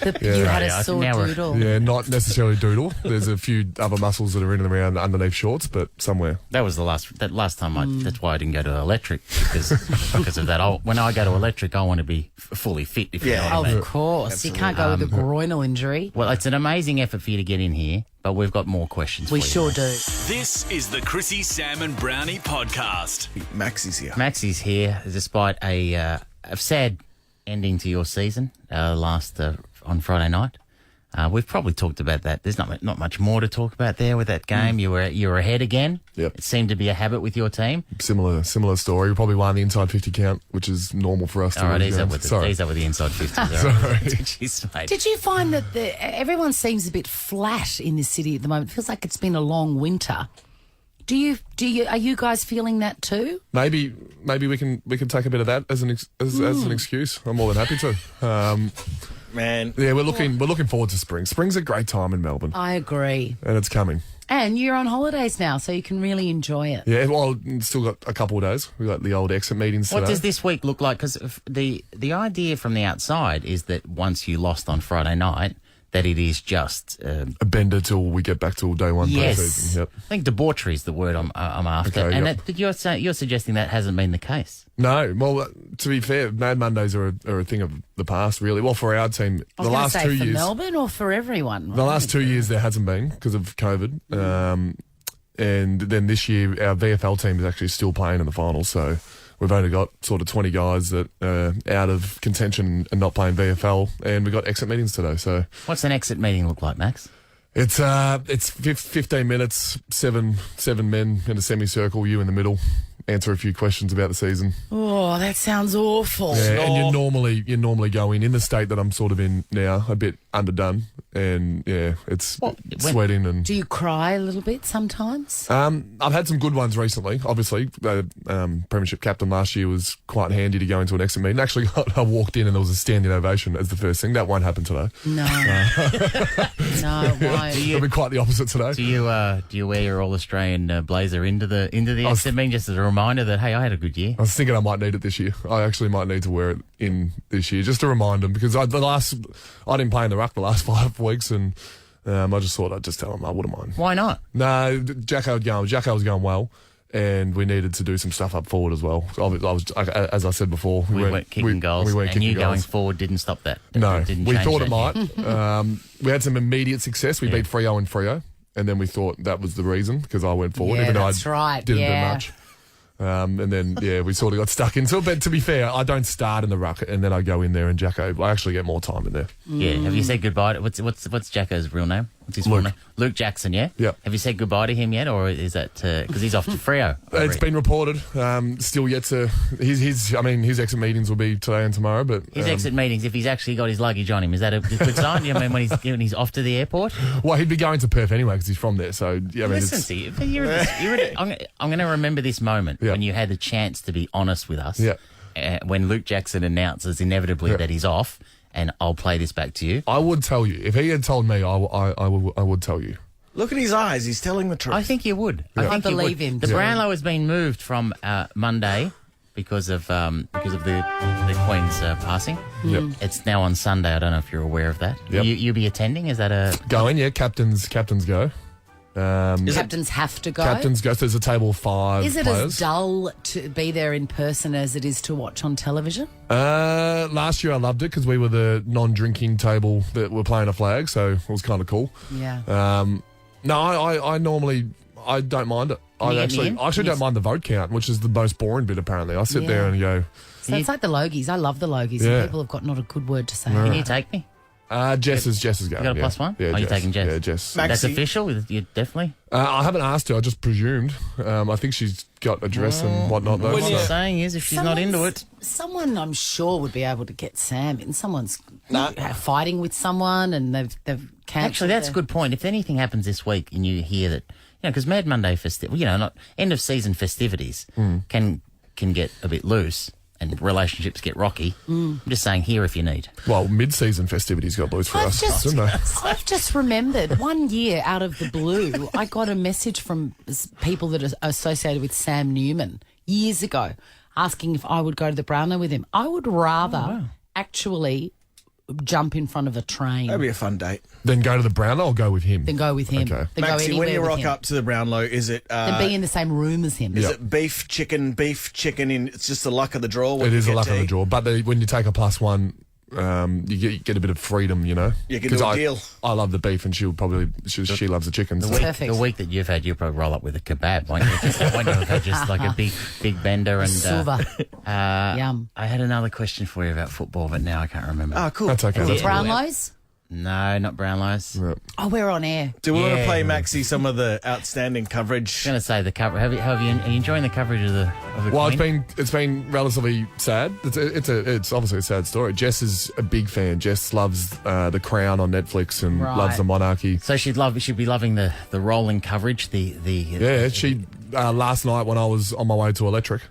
You had a Yeah, sore now we're- doodle. Yeah, not necessarily doodle. There's a few other muscles that are in and around underneath shorts, but somewhere. That was the last time that's why I didn't go to electric, because of that. When I go to electric, I want to be fully fit, if you know what I mean. Of course. You can't go with a groinal injury. Well, it's an amazing effort for you to get in here, but we've got more questions We for you. sure do. This is the Chrissie, Sam and Brownie podcast. Maxie's here. Maxie's here, despite a sad ending to your season on Friday night. We've probably talked about that. There's not much more to talk about there with that game. You were ahead again. Yep. It seemed to be a habit with your team. Similar story. We probably won the inside 50 count, which is normal for us to All right, lose ease up games. with the inside 50s. All Sorry. right. Jeez, mate. Did you find that everyone seems a bit flat in this city at the moment? It feels like it's been a long winter. Are you guys feeling that too? Maybe we can take a bit of that as an excuse. I'm more than happy to. Man. Yeah, we're looking forward to spring. Spring's a great time in Melbourne, I agree. and it's coming. And you're on holidays now, so you can really enjoy it. Yeah, well, still got a couple of days. We got the old exit meetings What today. does this week look like? Because the idea from the outside is that once you lost on Friday night, that it is just a bender till we get back till day one yes. preseason. Yep. I think debauchery is the word I'm after, Okay, and yep. but you're suggesting that hasn't been the case. No, well, to be fair, Mad Mondays are a thing of the past, really. Well, for our team, I the was going to last say 2 for years, Melbourne or for everyone. the last 2 years there hasn't been because of COVID, and then this year our VFL team is actually still playing in the finals. So we've only got sort of 20 guys that are out of contention and not playing VFL, and we got exit meetings today. So What's an exit meeting look like, Max? it's 15 minutes, seven men in a semicircle, you in the middle, answer a few questions about the season. Oh, that sounds awful. Yeah, and you normally go in the state that I'm sort of in now, a bit underdone, and yeah, it's sweating and. Do you cry a little bit sometimes? I've had some good ones recently. Obviously, the premiership captain last year was quite handy to go into an exit meeting. Actually, I walked in and there was a standing ovation as the first thing. That won't happen today. No, no, it won't. It'll be quite the opposite today. Do you wear your All Australian blazer into the exit meeting just as a reminder that hey, I had a good year? I was thinking I might need it this year. I actually might need to wear it in this year just to remind them because I didn't play in the ruck the last 5 weeks and I just thought I'd just tell them I wouldn't mind. Why not? No, Jacko was going well, and we needed to do some stuff up forward as well. So as I said before, We weren't kicking goals, weren't and kicking you goals. going forward didn't stop that. No, Didn't we change thought that. it might. We had some immediate success. We beat Freo and Freo, and then we thought that was the reason because I went forward, Yeah, even though I that's right, didn't yeah. do much. And then, we sort of got stuck into it. But to be fair, I don't start in the ruck and then I go in there and Jacko, I actually get more time in there. Yeah. Have you said goodbye? What's Jacko's real name? What's his full name? Luke Jackson, yeah? Yeah. Have you said goodbye to him yet, or is that because he's off to Freo? It's been reported. Still yet to. His exit meetings will be today and tomorrow. But his exit meetings, if he's actually got his luggage on him, is that a good sign? I mean, when he's off to the airport. Well, he'd be going to Perth anyway because he's from there. So yeah, I mean, listen, see, I'm going to remember this moment when you had the chance to be honest with us. Yeah. When Luke Jackson announces inevitably that he's off, and I'll play this back to you. I would tell you if he had told me. I would tell you. Look at his eyes. He's telling the truth. I think you would. Yeah. I believe him. The Brownlow has been moved from Monday because of the Queen's passing. Yep. It's now on Sunday. I don't know if you're aware of that. Yep. You'll be attending. Is that a going? Yeah, captains go. Captains have to go. Captains go. So there's a table of 5 Is it players. as dull to be there in person as it is to watch on television? Last year I loved it because we were the non-drinking table that were playing a flag, so it was kind of cool. Yeah. No, I normally don't mind it. I actually don't mind the vote count, which is the most boring bit apparently. I sit there and go. So it's like the Logies. I love the Logies. Yeah. And people have got not a good word to say. Can you take me? Jess is going. You got a +1? Yeah, you're taking Jess? Yeah, Jess. That's official? You definitely? I haven't asked her. I just presumed. I think she's got a dress and whatnot. Though, What you're saying is if she's not into it. Someone I'm sure would be able to get Sam in. Someone's fighting with someone and they've cancelled. Actually, that's a good point. If anything happens this week and you hear that, because Mad Monday not end of season festivities can get a bit loose and relationships get rocky. I'm just saying here if you need. Well, mid-season festivities got loose for us, didn't they? I've just remembered one year out of the blue, I got a message from people that are associated with Sam Newman years ago asking if I would go to the Brownlow with him. I would rather actually jump in front of a train. That'd be a fun date. Then go to the Brownlow or go with him? Then go with him. Okay. Then Maxie, go when you anywhere rock with him. up to the Brownlow, is it... Then be in the same room as him. Is it beef, chicken, in... It's just the luck of the draw? It is a luck of the draw. But when you take a +1... you get a bit of freedom, You can do a deal. I love the beef, and she loves the chicken. The week that you've had, you'll probably roll up with a kebab, won't you? Won't you have had just like a big bender and Yum. I had another question for you about football, but now I can't remember. Oh, cool. That's okay. Is it Brownlows? No, not Brownlows. Yeah. Oh, we're on air. Do we want to play Maxie some of the outstanding coverage? I was going to say the cover. Are you enjoying the coverage of the Well, Queen? it's been relatively sad. It's obviously a sad story. Jess is a big fan. Jess loves The Crown on Netflix and loves the monarchy. So she'd be loving the rolling coverage. She last night when I was on my way to Electric,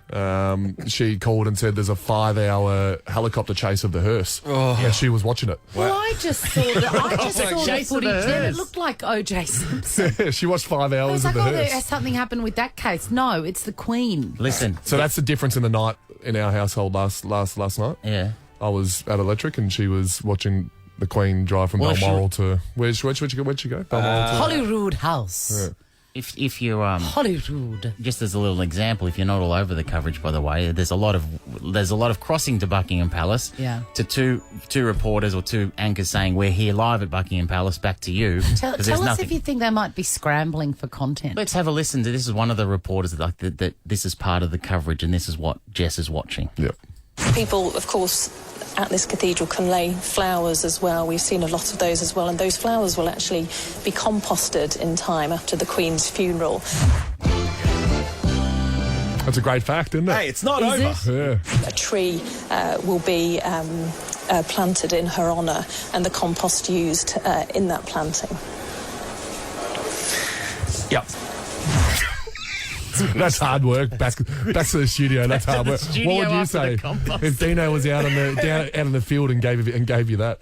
she called and said there's a 5-hour helicopter chase of the hearse. And she was watching it. Well, I just saw the footage and it looked like O.J. Simpson. She watched 5 I hours was of like, the hearse. has something happened with that case? No, it's the Queen. Listen. So that's the difference in the night in our household last night. Yeah. I was at Electric and she was watching the Queen drive from Balmoral to... Where'd she go? Balmoral to... Holyrood House. Yeah. If you Holyrood, just as a little example, if you're not all over the coverage, by the way, there's a lot of crossing to Buckingham Palace. Yeah. To two reporters or two anchors saying we're here live at Buckingham Palace. Back to you. Tell us if you think they might be scrambling for content. Let's have a listen to this. Is one of the reporters that this is part of the coverage and this is what Jess is watching. Yep. People, of course, at this cathedral can lay flowers as well. We've seen a lot of those as well, and those flowers will actually be composted in time after the Queen's funeral. That's a great fact, isn't it? Hey, it's not over. Yeah. A tree will be planted in her honour, and the compost used in that planting. Yep. That's hard work. Back to the studio. That's hard work. What would you say if Dino was out in the field and gave you that?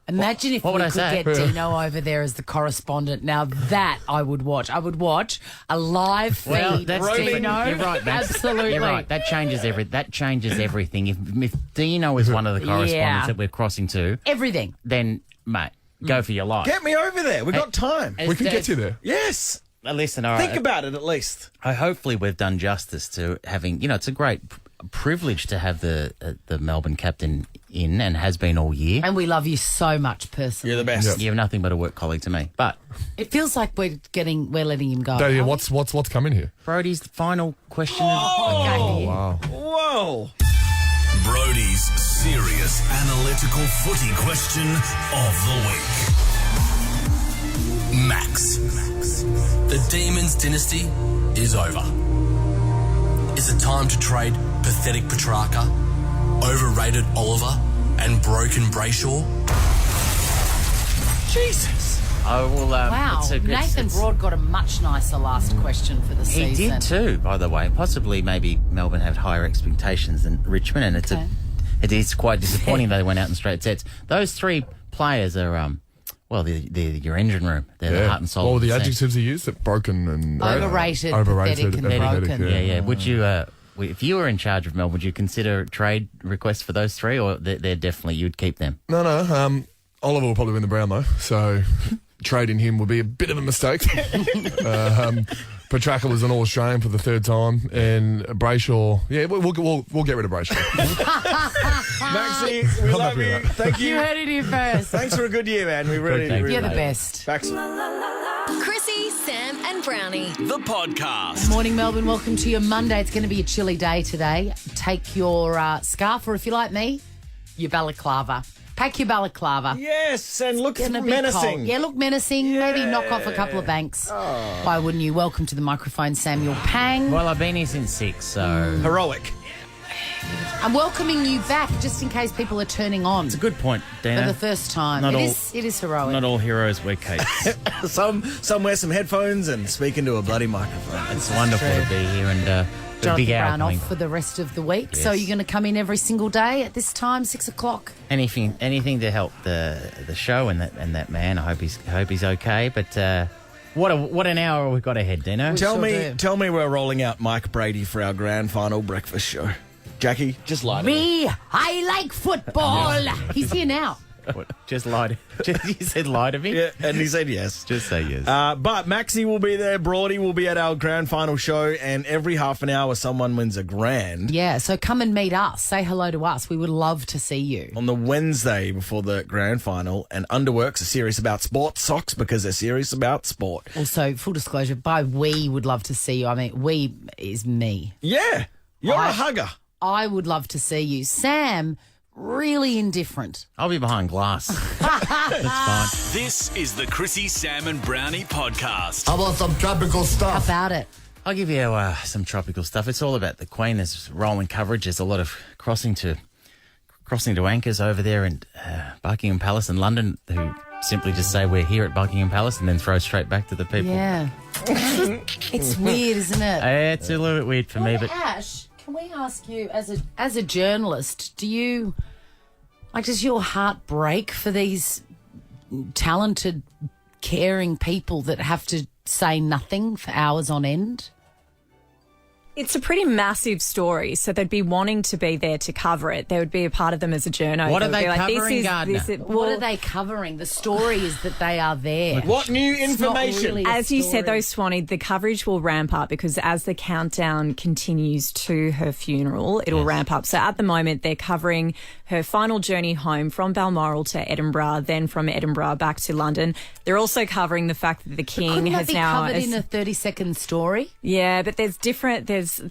Imagine if we could get Dino over there as the correspondent. Now that I would watch. I would watch a live feed. Well, that's Dino. different. You're right. Absolutely. You're right. That changes everything. If Dino is one of the correspondents that we're crossing to, everything, then mate, go for your life. Get me over there. We've got time. We can get you there. Yes. Listen, all right. Think about it at least. Hopefully we've done justice to having, it's a great privilege to have the Melbourne captain in and has been all year. And we love you so much personally. You're the best. Yep. You're nothing but a work colleague to me. But it feels like we're letting him go. Yeah, what's coming here? Brodie's final question. Okay. Wow. Whoa. Brodie's serious analytical footy question of the week. Max. The Demons dynasty is over. Is it time to trade pathetic Petrarca, overrated Oliver, and broken Brayshaw? Jesus. Oh, well, Wow, Nathan it's- Broad got a much nicer last question for the He season. did too, by the way. Possibly, maybe Melbourne had higher expectations than Richmond, and it is quite disappointing they went out in straight sets. Those three players are, they're your engine room. They're the heart and soul. What were of the team. adjectives he used? Broken and Overrated, overrated, pathetic and pathetic, broken. Yeah. Would you, if you were in charge of Melbourne, would you consider trade requests for those three, or they're definitely you'd keep them? No. Oliver will probably win the Brown though, so trading him would be a bit of a mistake. Petrarca was an All-Australian for the third time, and Brayshaw, we'll get rid of Brayshaw. Maxie, we love you. Thank you. You heard it here first. Thanks for a good year, man. We really, You're really the love it. best. Thanks. Chrissie, Sam, and Brownie. The podcast. Morning, Melbourne. Welcome to your Monday. It's going to be a chilly day today. Take your scarf, or if you like me, your balaclava. Pack your balaclava. Yes, and look It's gonna be menacing. cold. Yeah, look menacing. Maybe knock off a couple of banks. Why wouldn't you? Welcome to the microphone, Samuel Pang. Well, I've been here since 6, so... Heroic. I'm welcoming you back just in case people are turning on It's a good point, Dana. for the first time. Not It all- is heroic. Not all heroes wear capes. Some wear some headphones and speak into a bloody microphone. It's wonderful to be here, and a Jonathan big hour Brown coming. off for the rest of the week. So Yes. you're going to come in every single day at this time, 6 o'clock. Anything to help the show and that man. I hope he's okay. But what an hour we've got ahead, Dino. Tell me we're rolling out Mike Brady for our grand final breakfast show. Jackie, just lie to me. Me, I like football. He's here now. What, just lie to you said lie to me? Yeah, and he said yes. Just say yes. But Maxie will be there, Brodie will be at our grand final show, and every half an hour someone wins a grand. Yeah, so come and meet us. Say hello to us. We would love to see you. On the Wednesday before the grand final, and Underworks are serious about sport, socks because they're serious about sport. Also, full disclosure, by we would love to see you. I mean, we is me. Yeah, you're a hugger. I would love to see you. Sam, really indifferent. I'll be behind glass. That's fine. This is the Chrissie, Sam, and Brownie podcast. How about some tropical How stuff? about it? I'll give you some tropical stuff. It's all about the Queen. There's rolling coverage. There's a lot of crossing to anchors over there in Buckingham Palace in London who simply just say we're here at Buckingham Palace and then throw straight back to the people. Yeah. It's weird, isn't it? It's a little bit weird for me, but Ash, can we ask you, as a journalist, does your heart break for these talented, caring people that have to say nothing for hours on end? It's a pretty massive story, so they'd be wanting to be there to cover it. There would be a part of them as a journo. What are that would they be like, covering, Gardner? What are they covering? The story is that they are there. What new It's not information? really a As you said, story. though, Swanee, the coverage will ramp up because as the countdown continues to her funeral, it'll ramp up. So at the moment, they're covering her final journey home from Balmoral to Edinburgh, then from Edinburgh back to London. They're also covering the fact that the King Couldn't that has be now... covered in a 30-second story? Yeah, but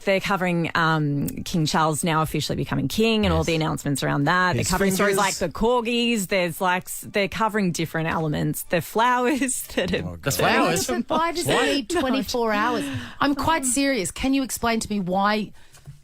they're covering King Charles now officially becoming king and all the announcements around that. His They're covering stories like fingers. the corgis. They're covering different elements. The flowers that are... the flowers. Why does it need 24 hours? I'm quite serious. Can you explain to me why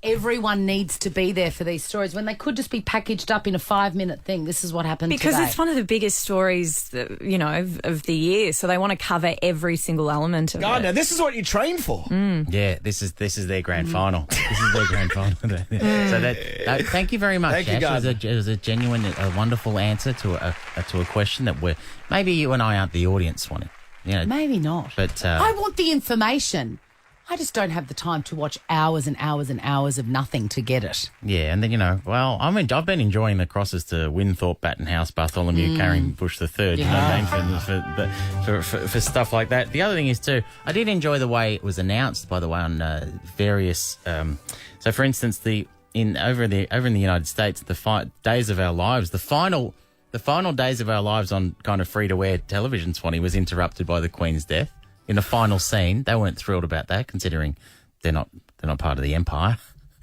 everyone needs to be there for these stories when they could just be packaged up in a 5-minute thing? This is what happened Because today. it's one of the biggest stories, of the year. So they want to cover every single element of God, it. now this is what you train for. Yeah, this is their grand final. This is their grand final. So thank you very much, Thank you, Ash. Gardner. It was a genuine, a wonderful answer to a question that maybe you and I aren't the audience, Swanee. You know, Maybe not. but I want the information. I just don't have the time to watch hours and hours and hours of nothing to get it. yeah, and then I've been enjoying the crosses to Winthorpe, Battenhouse, Bartholomew, Carrying Bush III. You know what I mean, for stuff like that. The other thing is too, I did enjoy the way it was announced. By the way, on various. So, for instance, over in the United States, the days of our lives, the final days of our lives on kind of free to air television, Swanee, was interrupted by the Queen's death. In the final scene, they weren't thrilled about that, considering they're not part of the Empire.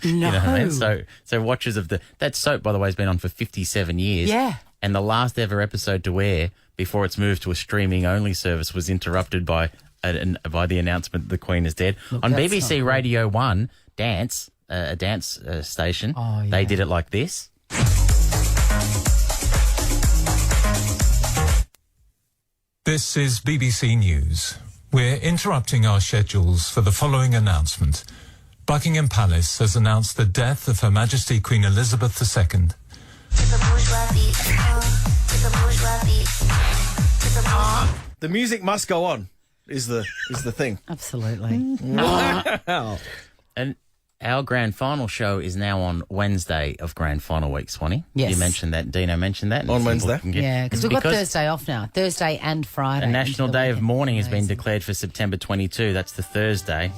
No. You know what I mean? So watchers of that soap, by the way, has been on for 57 years. Yeah. And the last ever episode to air before it's moved to a streaming-only service, was interrupted by the announcement that the Queen is dead. Look, On that's BBC not Radio 1, Dance, a dance station, they did it like this. This is BBC News. We're interrupting our schedules for the following announcement. Buckingham Palace has announced the death of Her Majesty Queen Elizabeth II. The music must go on, is the thing. Absolutely. Wow. And our grand final show is now on Wednesday of grand final week, Swanee. Yes. You mentioned that. Dino mentioned that. On Wednesday? Yeah, because we've got Thursday off now. Thursday and Friday. A National into the Day of weekend. Mourning has been declared for September 22. That's the Thursday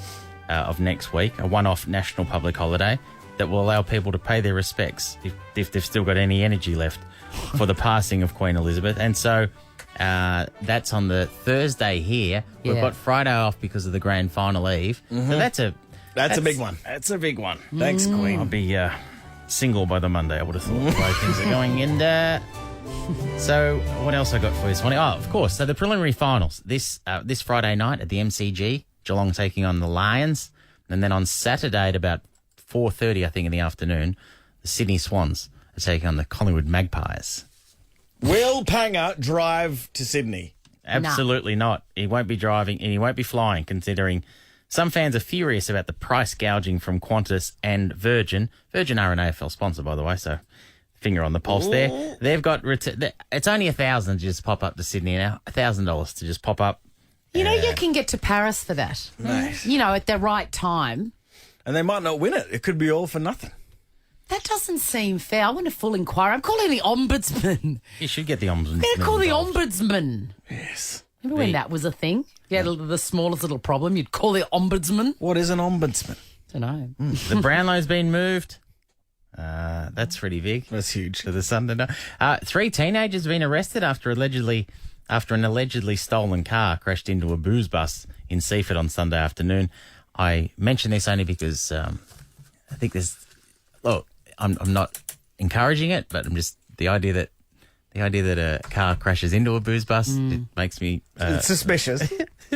of next week, a one-off national public holiday that will allow people to pay their respects if they've still got any energy left for the passing of Queen Elizabeth. And so that's on the Thursday here. We've Yeah. got Friday off because of the grand final eve. Mhm. So that's a big one. That's a big one. Thanks, Queen. I'll be single by the Monday, I would have thought, the way things are going. And so what else I got for you this morning? Oh, of course. So the preliminary finals this Friday night at the MCG, Geelong taking on the Lions. And then on Saturday at about 4:30, I think, in the afternoon, the Sydney Swans are taking on the Collingwood Magpies. Will Panger drive to Sydney? Absolutely not. He won't be driving and he won't be flying, considering some fans are furious about the price gouging from Qantas and Virgin. Virgin are an AFL sponsor, by the way, so finger on the pulse there. They've got it's only $1,000 to just pop up to Sydney now. $1,000 to just pop up. You know, you can get to Paris for that. Nice. You know, at the right time. And they might not win it. It could be all for nothing. That doesn't seem fair. I want a full inquiry. I'm calling the Ombudsman. You should get the Ombudsman. I'm going to call the involved. Ombudsman. Yes. Remember when that was a thing? You had the smallest little problem, you'd call the Ombudsman. What is an Ombudsman? Don't know. The Brownlow's been moved. That's pretty big. That's huge. For the Sunday. 3 teenagers have been arrested after an allegedly stolen car crashed into a booze bus in Seaford on Sunday afternoon. I mention this only because I think there's. Look, I'm not encouraging it, but I'm just the idea that a car crashes into a booze bus it makes me it's suspicious.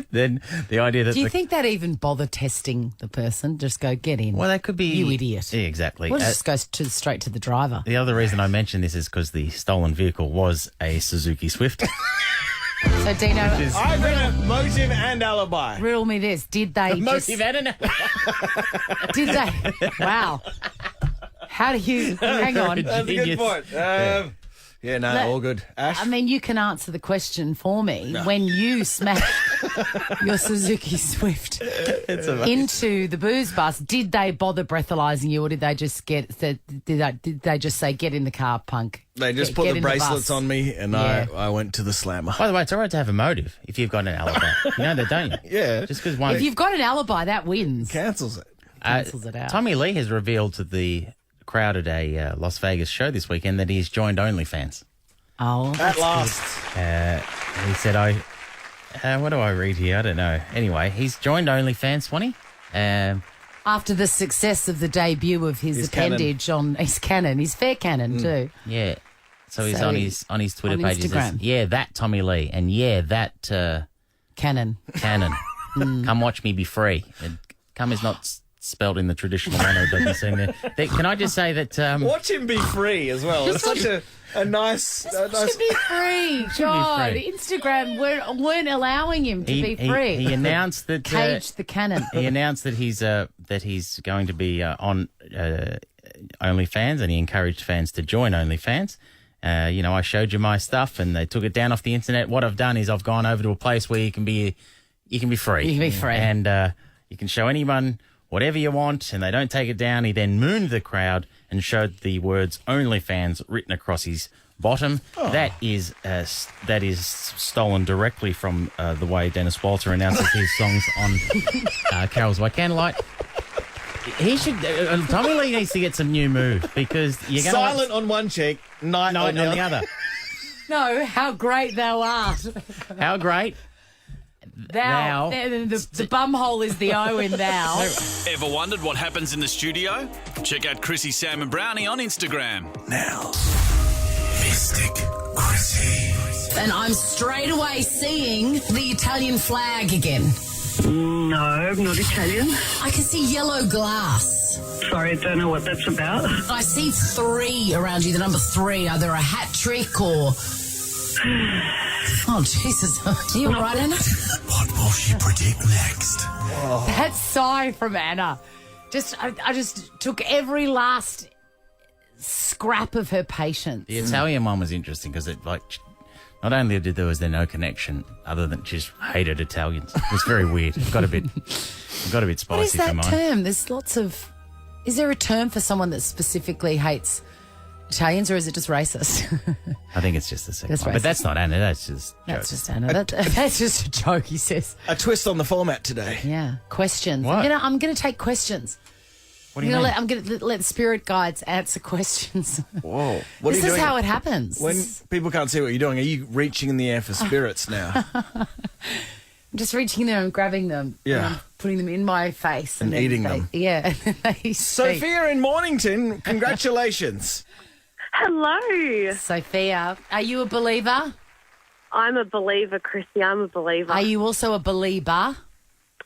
Then the idea that Do you think they'd even bother testing the person? Just go, get in. Well, that could be You idiot. Yeah, exactly. Well, just go straight to the driver. The other reason I mention this is because the stolen vehicle was a Suzuki Swift. So, Dino, I read a motive and alibi. riddle me this. Did they Motive and Did they? Wow. How do you... Hang on. That's a good point. Yeah, no, Look, all good. Ash? I mean, you can answer the question for me. No. When you smashed your Suzuki Swift into the booze bus, did they bother breathalyzing you, or did they just say get in the car, punk? They just Get put the in bracelets bus. on me, and Yeah. I went to the slammer. By the way, it's all right to have a motive if you've got an alibi. You know that, don't you? Yeah. Just because one If you've got an alibi, that wins. Cancels it. Cancels it out. Tommy Lee has revealed to the crowd at a Las Vegas show this weekend that he's joined OnlyFans. Oh, At last. He said, what do I read here? I don't know. Anyway, he's joined OnlyFans, Swanee. After the success of the debut of his appendage on his Canon, his fair Canon too. Yeah. So he's So on his Twitter on page. He says, Instagram. yeah, that Tommy Lee, and yeah, that Canon. Come watch me be free. Come is not spelled in the traditional manner. It doesn't seem there. Can I just say that? Watch him be free as well. It's such a nice. Should be free, God. free. Instagram weren't allowing him to be free. He announced that Cage the Canon. He announced that he's going to be on OnlyFans, and he encouraged fans to join OnlyFans. I showed you my stuff, and they took it down off the internet. What I've done is I've gone over to a place where you can be free. You can be free, and you can show anyone whatever you want, and they don't take it down. He then mooned the crowd and showed the words OnlyFans written across his bottom. Oh. That is stolen directly from the way Dennis Walter announces his songs on Carols by Candlelight. He should. Tommy Lee needs to get some new moves because you're going Silent on one cheek, night on the other. No, how great thou art. How great. Thou. The bum hole is the O in thou. Ever wondered what happens in the studio? Check out Chrissie, Sam and Brownie on Instagram. Now, Mystic Chrissie. And I'm straight away seeing the Italian flag again. No, I'm not Italian. I can see yellow glass. Sorry, I don't know what that's about. I see 3 around you, the number 3. Either a hat trick or... Oh, Jesus. Are you all right, Anna? What will she predict next? That sigh from Anna. I just took every last scrap of her patience. The Italian one was interesting because it, like, not only was there no connection other than she just hated Italians. It was very weird. It got a bit spicy What is for that mine. term? There's lots of... Is there a term for someone that specifically hates Italians, or is it just racist? I think it's just the second That's one. But racist. that's not Anna. That's just That's jokes. just Anna. That's just a joke, he says. A twist on the format today. Yeah, questions. What? I'm going to take questions. What do you mean? I'm going to let spirit guides answer questions. Whoa. What are This you is doing? how it happens. When people can't see what you're doing, are you reaching in the air for spirits now? I'm just reaching in there and grabbing them. Yeah. And I'm putting them in my face. And then eating them. Yeah. And then they speak. Sophia in Mornington, congratulations. Hello. Sophia, are you a believer? I'm a believer, Chrissie. I'm a believer. Are you also a believer?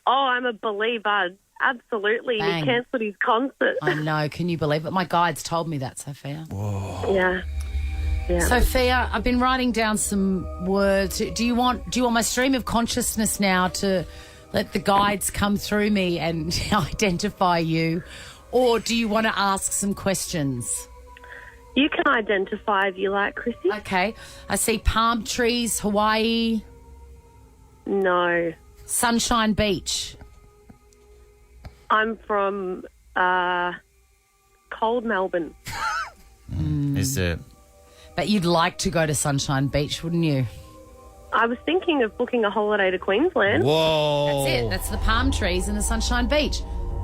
Oh, I'm a believer. Absolutely. Bang. He cancelled his concert. I know. Can you believe it? My guides told me that, Sophia. Yeah. Yeah. Sophia, I've been writing down some words. Do you want my stream of consciousness now to let the guides come through me and identify you, or do you want to ask some questions? You can identify if you like, Chrissie. Okay. I see palm trees, Hawaii. No. Sunshine Beach. I'm from cold Melbourne. But you'd like to go to Sunshine Beach, wouldn't you? I was thinking of booking a holiday to Queensland. Whoa. That's it. That's the palm trees and the Sunshine Beach.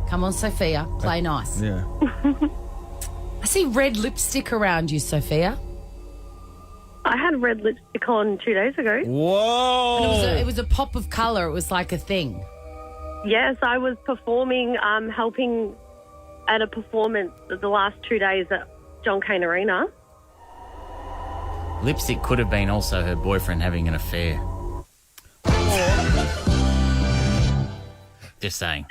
Come on, Sophia. Play nice. Yeah. I see red lipstick around you, Sophia. I had red lipstick on 2 days ago. Whoa. And it was a pop of colour. It was like a thing. Yes, I was performing, helping at a performance the last 2 days at John Cain Arena. Lipstick could have been also her boyfriend having an affair. Just saying.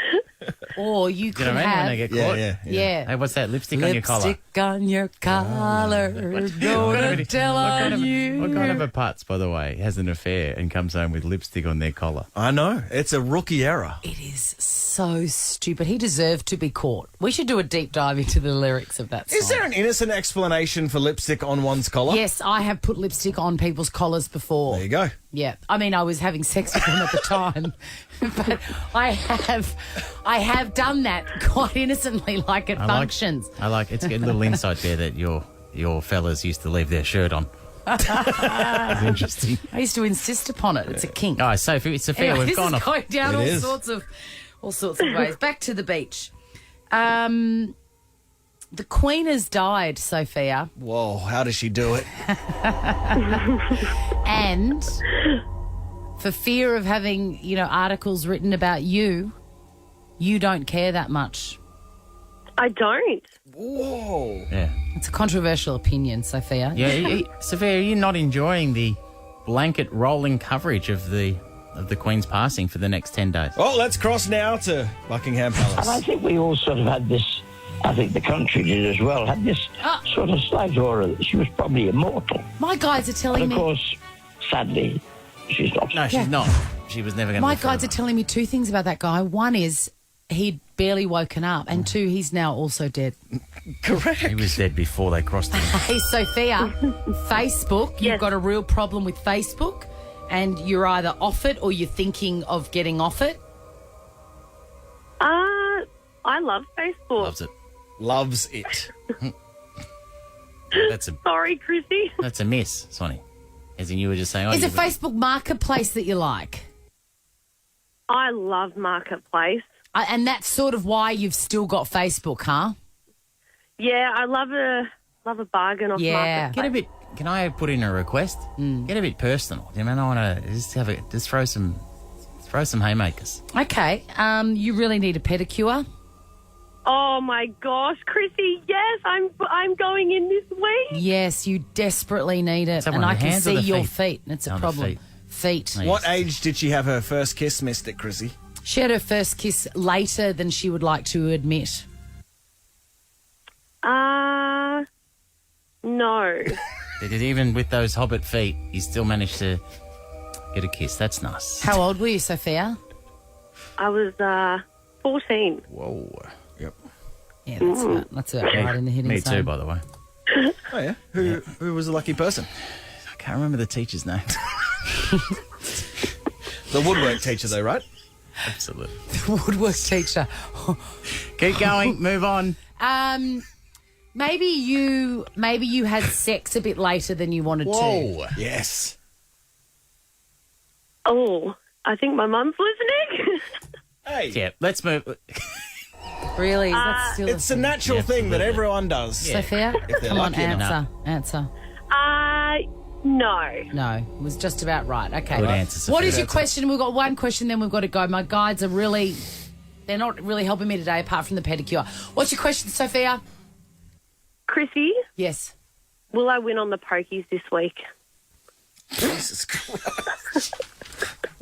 Or you You could know what I mean? have... When they get caught? Yeah. Hey, what's that? Lipstick on your collar? Lipstick on your collar. Gonna tell on you. What kind of a putz, by the way, has an affair and comes home with lipstick on their collar? I know. It's a rookie error. It is so stupid. He deserved to be caught. We should do a deep dive into the lyrics of that song. Is there an innocent explanation for lipstick on one's collar? Yes, I have put lipstick on people's collars before. There you go. Yeah. I mean, I was having sex with them at the time. But I have done that quite innocently, like at functions. I like it's a little insight there that your fellas used to leave their shirt on. It's interesting. I used to insist upon it. It's a kink. Oh, Sophia, Anyway, we've this gone is off. going down It all is. sorts of ways. Back to the beach. The Queen has died, Sophia. Whoa, how does she do it? And for fear of having, articles written about you, you don't care that much. I don't. Whoa. Yeah. It's a controversial opinion, Sophia. Yeah, Sophia, are you not enjoying the blanket rolling coverage of the Queen's passing for the next 10 days? Oh, let's cross now to Buckingham Palace. And I think we all sort of had this, I think the country did as well, had this sort of slight aura that she was probably immortal. My guides are telling And me... of course, sadly, she's not. No, she's not. She was never going to My guides are telling me 2 things about that guy. One is he'd barely woken up, and 2, he's now also dead. Correct. He was dead before they crossed him. Hey, Sophia, Facebook, you've got a real problem with Facebook, and you're either off it or you're thinking of getting off it. I love Facebook. Loves it. Loves it. Sorry, Chrissie. That's a miss, Sonny. As in you were just saying... Is it Facebook Marketplace that you like? I love Marketplace. And that's sort of why you've still got Facebook, huh? Yeah, I love a bargain off Marketplace. Get a bit... Can I put in a request? Get a bit personal. I mean, I want to just throw some haymakers. Okay. You really need a pedicure. Oh my gosh, Chrissie! Yes, I'm going in this week. Yes, you desperately need it, Someone and I with can hands or see the your feet? feet. It's a Oh, the problem. Feet. What age did she have her first kiss, Mystic Chrissie? She had her first kiss later than she would like to admit. No. Because even with those hobbit feet, you still managed to get a kiss. That's nice. How old were you, Sophia? I was 14. Whoa. Yep. Yeah, that's about right in the hitting Me zone. too, by the way. Oh, yeah? Who was the lucky person? I can't remember the teacher's name. The woodwork teacher, though, right? Absolutely. The woodwork teacher. Keep going. Move on. Maybe you had sex a bit later than you wanted to. Yes. Oh, I think my mum's listening. Hey. Yeah, let's move. Really? Is that still It's a natural thing that everyone does. Sophia, If they're come on, lucky enough. answer. No. No, it was just about right. Okay. Good answer, What Sophia. is your question? We've got one question, then we've got to go. My guides are they're not really helping me today apart from the pedicure. What's your question, Sophia? Chrissie, Yes. will I win on the pokies this week? Jesus Christ.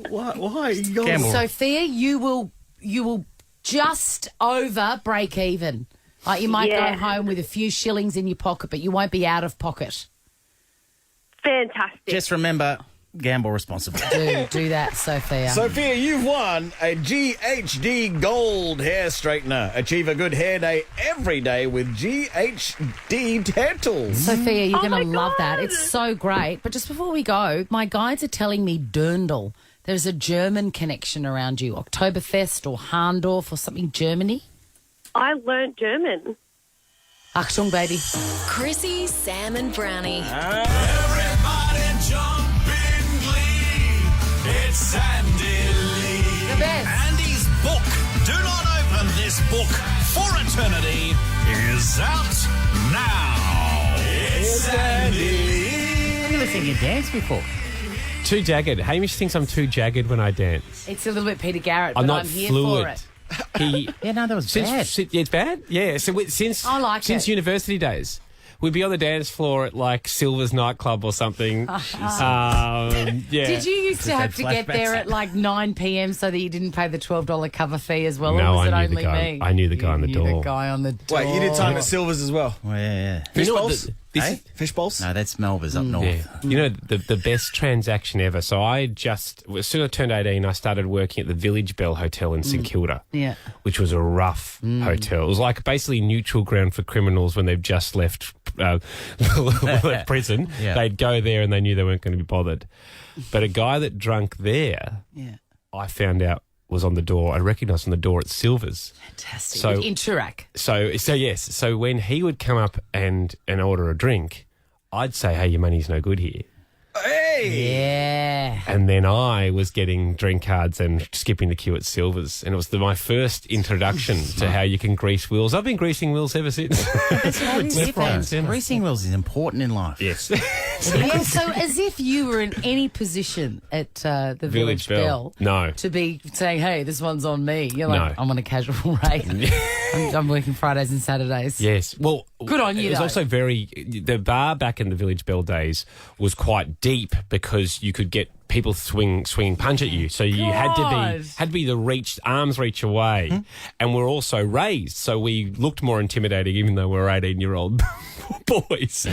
Why? You Gamble. Sophia, you will just over break even. Like you might Yeah. go home with a few shillings in your pocket, but you won't be out of pocket. Fantastic. Just remember, gamble responsibly. Do that, Sophia. Sophia, you've won a GHD Gold hair straightener. Achieve a good hair day every day with GHD hair tools. Sophia, you're Oh going to my love that. God. It's so great. But just before we go, my guides are telling me Dirndl. There's a German connection around you. Oktoberfest or Harndorf or something Germany. I learnt German. Achtung, baby. Chrissie, Sam, and Brownie. Everybody jump in glee. It's Andy Lee. The best. Andy's book, Do Not Open This Book for Eternity, is out now. It's Andy. I've never seen you dance before. Too jagged. Hamish thinks I'm too jagged when I dance. It's a little bit Peter Garrett, I'm but not I'm here fluid. for it. Yeah, no, that was bad. It's bad? Yeah. So since I like since it. university days, we'd be on the dance floor at like Silver's nightclub or something. Yeah. Did you used to Just have to had get there flashbacks. at like 9 p.m. so that you didn't pay the $12 cover fee as well? No, or was it I knew the only guy. me? I knew the guy on the You door. knew the guy on the door. Wait, you did time at Silver's as well? Well, yeah. Fish You know what bowls? Fish bowls? No, that's Melba's up north. Yeah. You know, the best transaction ever. So as soon as I turned 18, I started working at the Village Bell Hotel in St Kilda. Yeah. Which was a rough hotel. It was like basically neutral ground for criminals when they've just left prison. Yeah. They'd go there and they knew they weren't going to be bothered. But a guy that drunk there, I found out was on the door. I recognised on the door at Silver's. Fantastic. So- With Interac. So yes. So when he would come up and order a drink, I'd say, "Hey, your money's no good here." Hey! Yeah. And then I was getting drink cards and skipping the queue at Silver's. And it was my first introduction to how you can grease wheels. I've been greasing wheels ever since. Left, right, and centre. Greasing wheels is important in life. Yes. Yeah, so as if you were in any position at the Village Bell No. to be saying, hey, this one's on me. You're like, No. I'm on a casual rate. I'm working Fridays and Saturdays. Yes. Well, Good on you, It was though. also the bar back in the Village Bell days was quite deep because you could get people swing punch at you. So you had to be the arm's reach away. And we're also raised. So we looked more intimidating even though we were 18-year-old boys.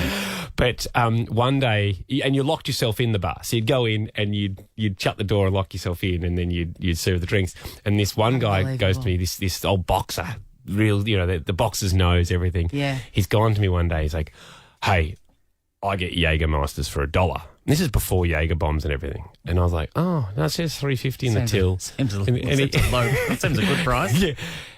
But one day, and you locked yourself in the bar. So you'd go in and you'd shut the door and lock yourself in and then you'd serve the drinks. And this one guy goes to me, this old boxer, real, the boxer's knows everything. Yeah. He's gone to me one day. He's like, hey, I get Jägermeisters for $1. This is before Jaeger bombs and everything. And I was like, oh, no, it says $3.50 in the till. Seems a low. That seems a good price. Yeah.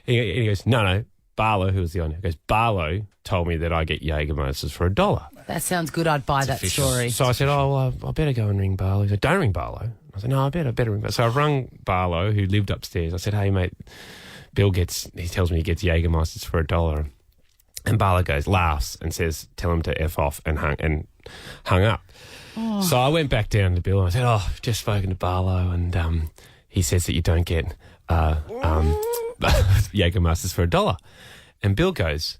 And he goes, no. Barlow, who was the owner, goes, Barlow told me that I get Jägermeisters for $1. That sounds good. I'd buy that story. So I said, oh, well, I better go and ring Barlow. He said, don't ring Barlow. I said, no, I better ring Barlow. So I rung Barlow, who lived upstairs. I said, hey, mate, he tells me he gets Jägermeisters for $1. And Barlow laughs and says, tell him to F off and hung up. Oh. So I went back down to Bill and I said, oh, I've just spoken to Barlow and he says that you don't get Jägermeisters for $1. And Bill goes,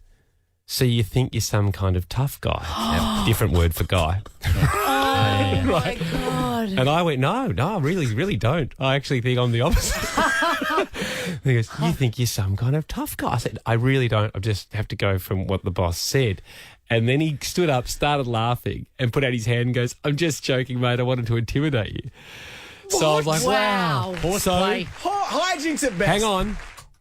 so you think you're some kind of tough guy? Different word for guy. Oh, my God. And I went, no, I really don't. I actually think I'm the opposite. He goes, you think you're some kind of tough guy? I said, I really don't. I just have to go from what the boss said. And then he stood up, started laughing, and put out his hand and goes, I'm just joking, mate. I wanted to intimidate you. So I was like, wow. Horseplay. Hijinks at best. Hang on.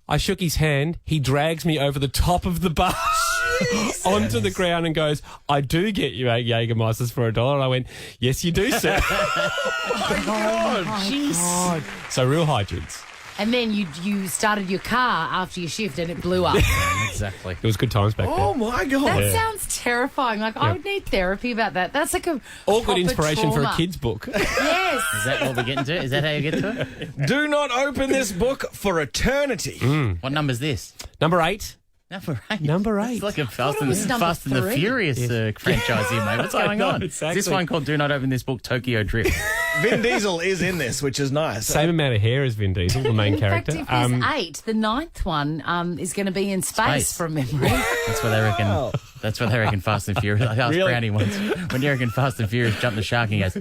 I shook his hand. He drags me over the top of the bus onto the ground and goes, I do get you 8 Jägermeisters for $1. And I went, yes, you do, sir. Oh, God. Jeez. So real hijinks. And then you started your car after your shift and it blew up. Exactly. It was good times back then. Oh, my God. That sounds terrifying. Like, I would need therapy about that. That's like a All good proper inspiration for trauma. a kid's book. Yes. Is that what we're getting to? Is that how you get to it? Do not open this book for eternity. What number's this? Number 8. Number 8. It's like a Fast and the Furious franchise here, mate. What's going on? Exactly. Is this one called Do Not Open This Book, Tokyo Drift? Vin Diesel is in this, which is nice. Same amount of hair as Vin Diesel, the main character. In fact, if there's 8, the 9th one is going to be in space from memory. That's what they reckon. That's what they reckon Fast and Furious. I asked Brownie once when you reckon Fast and Furious jumped the shark, and he goes,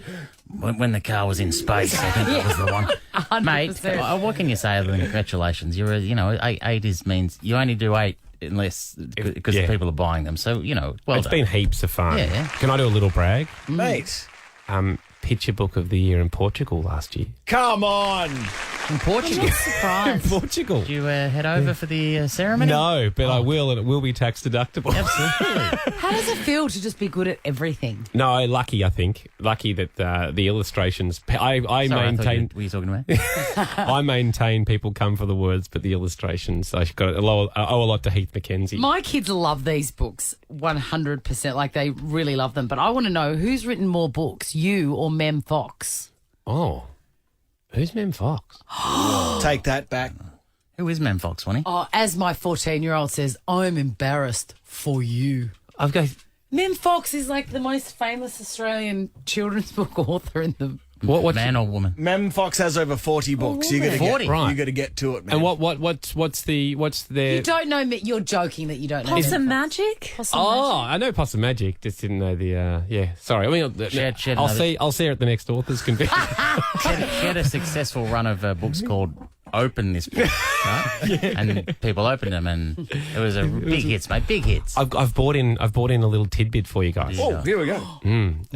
when the car was in space, I think that was the one. 100%. Mate, what can you say other than congratulations? You're, 8 means you only do 8 unless because people are buying them. So, well It's done. been heaps of fun. Yeah. Can I do a little brag? Mate. Picture book of the year in Portugal last year. Come on. In Portugal? I'm not surprised. Portugal. Did you head over for the ceremony? No, but I will, and it will be tax deductible. Absolutely. How does it feel to just be good at everything? No, lucky, I think. Lucky that the illustrations... I Sorry, maintain... What are you talking about? I maintain people come for the words, but the illustrations... I owe a lot to Heath McKenzie. My kids love these books 100%. Like, they really love them. But I want to know, who's written more books, you or Mem Fox? Oh. Who's Mem Fox? Take that back. Who is Mem Fox, Winnie? Oh, as my 14-year-old says, I'm embarrassed for you. I've got... Mem Fox is like the most famous Australian children's book author in the... What man or woman? Mem Fox has over 40 books. You got to 40? Right. You got to get to it, man. And what's their... You don't know, you're joking that you don't know. Possum Magic? I know Possum Magic. Just didn't know the. Sorry. I mean, I'll see her at the next authors convention. She had a successful run of books called Open This Book, right? And people opened them, and it was big hits, mate. Big hits. I've bought in a little tidbit for you guys. Oh, here we go.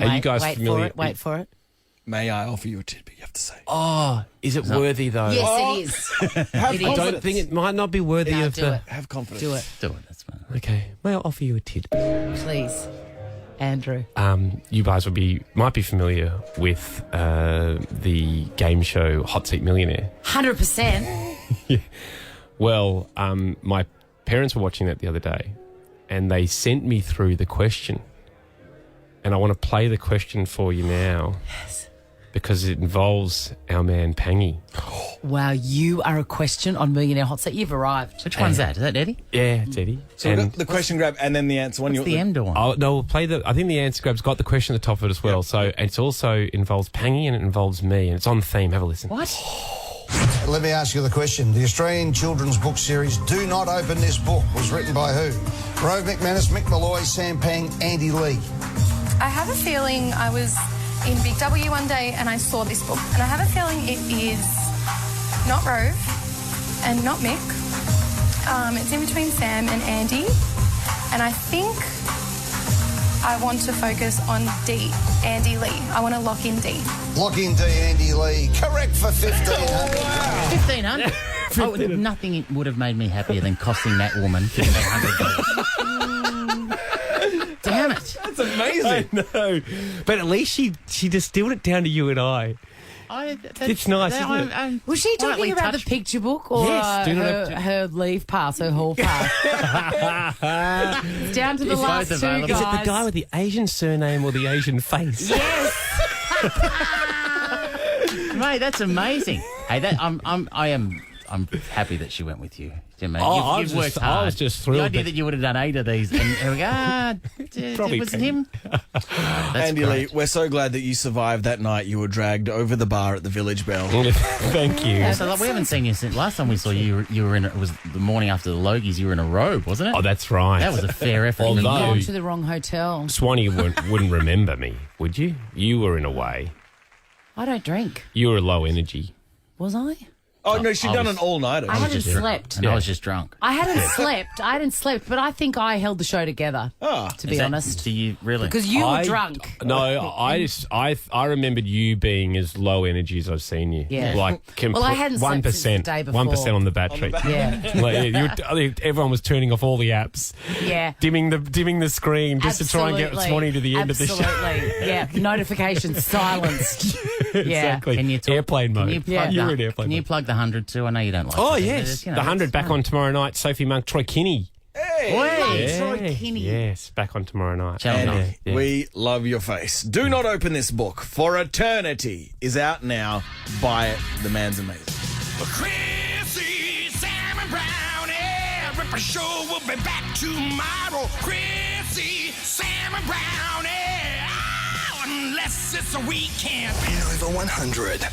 Are you guys familiar? Wait for it. May I offer you a tidbit? You have to say. Oh, is it worthy though? Yes, it is. Have I don't confidence. think it might not be worthy No, of do the. it. Have confidence. Do it, Do it. That's fine. Okay, may I offer you a tidbit? please, Andrew. You guys might be familiar with the game show Hot Seat Millionaire. 100%. Well, my parents were watching that the other day, and they sent me through the question, and I want to play the question for you now. Yes. Because it involves our man Pangy. Wow, you are a question on Millionaire Hot Seat. You've arrived. Which one's that? Is that Eddie? Yeah, it's Eddie. So we've got the question grab and then the answer one. What's the end one? Oh, no, we'll play I think the answer grab's got the question at the top of it as well. Yep. So it also involves Pangy and it involves me, and it's on theme. Have a listen. What? Let me ask you the question. The Australian children's book series Do Not Open This Book was written by who? Rove McManus, Mick Malloy, Sam Pang, Andy Lee. I have a feeling I was in Big W one day and I saw this book, and I have a feeling it is not Rove and not Mick. It's in between Sam and Andy, and I think I want to focus on D, Andy Lee. I want to lock in D. Lock in D, Andy Lee. Correct for 1,500. 1,500? Oh, nothing would have made me happier than costing that woman $1,500. Damn it. That's amazing. I know. But at least she distilled it down to you and I. It's nice, isn't it? Was she talking about the picture book or Yes, do not her leave pass, her hall pass? It's down to the It's last both two, available. guys. Is it the guy with the Asian surname or the Asian face? Yes. Mate, that's amazing. Hey, I I'm happy that she went with you. Jimmy, Oh, you've worked hard. I was just thrilled. The idea that you would have done 8 of these, and we go, Probably was it him? Andy Lee, we're so glad that you survived that night. You were dragged over the bar at the Village Bell. Thank you. Yeah, so like, we haven't seen you since last time we saw you. You were in. It was the morning after the Logies. You were in a robe, wasn't it? Oh, that's right. That was a fair effort. You've Although gone to the wrong hotel. Swanee wouldn't remember me, would you? You were in a way. I don't drink. You were low energy. Was I? Oh, no, she'd done an all-nighter. I hadn't slept. And I was just drunk. I hadn't slept, but I think I held the show together. To be honest. Do you really? Because you were drunk. No, I remembered you being as low energy as I've seen you. Yeah. Like Well, I hadn't slept since the day before. 1% on the battery. Yeah. Everyone was turning off all the apps. Yeah. Dimming the screen just to try and get Swanee to the end of the show. Absolutely. Yeah. Notifications silenced. Exactly. Can you talk, airplane mode. Can you plug You were in airplane Can you mode. plug the 100 too? I know you don't like Oh, it. yes. You know, The 100 back on tomorrow night. Sophie Monk, Troy Kinney. Hey! Troy Kinney. Yes, back on tomorrow night. Andy, Yeah. we love your face. Do not open this book. For Eternity is out now. Buy it. The man's amazing. Chrissie, Sam and Brownie. Ripper Show will be back tomorrow. Chrissie, Sam and Brownie. Oh, unless it's a weekend. Over 100.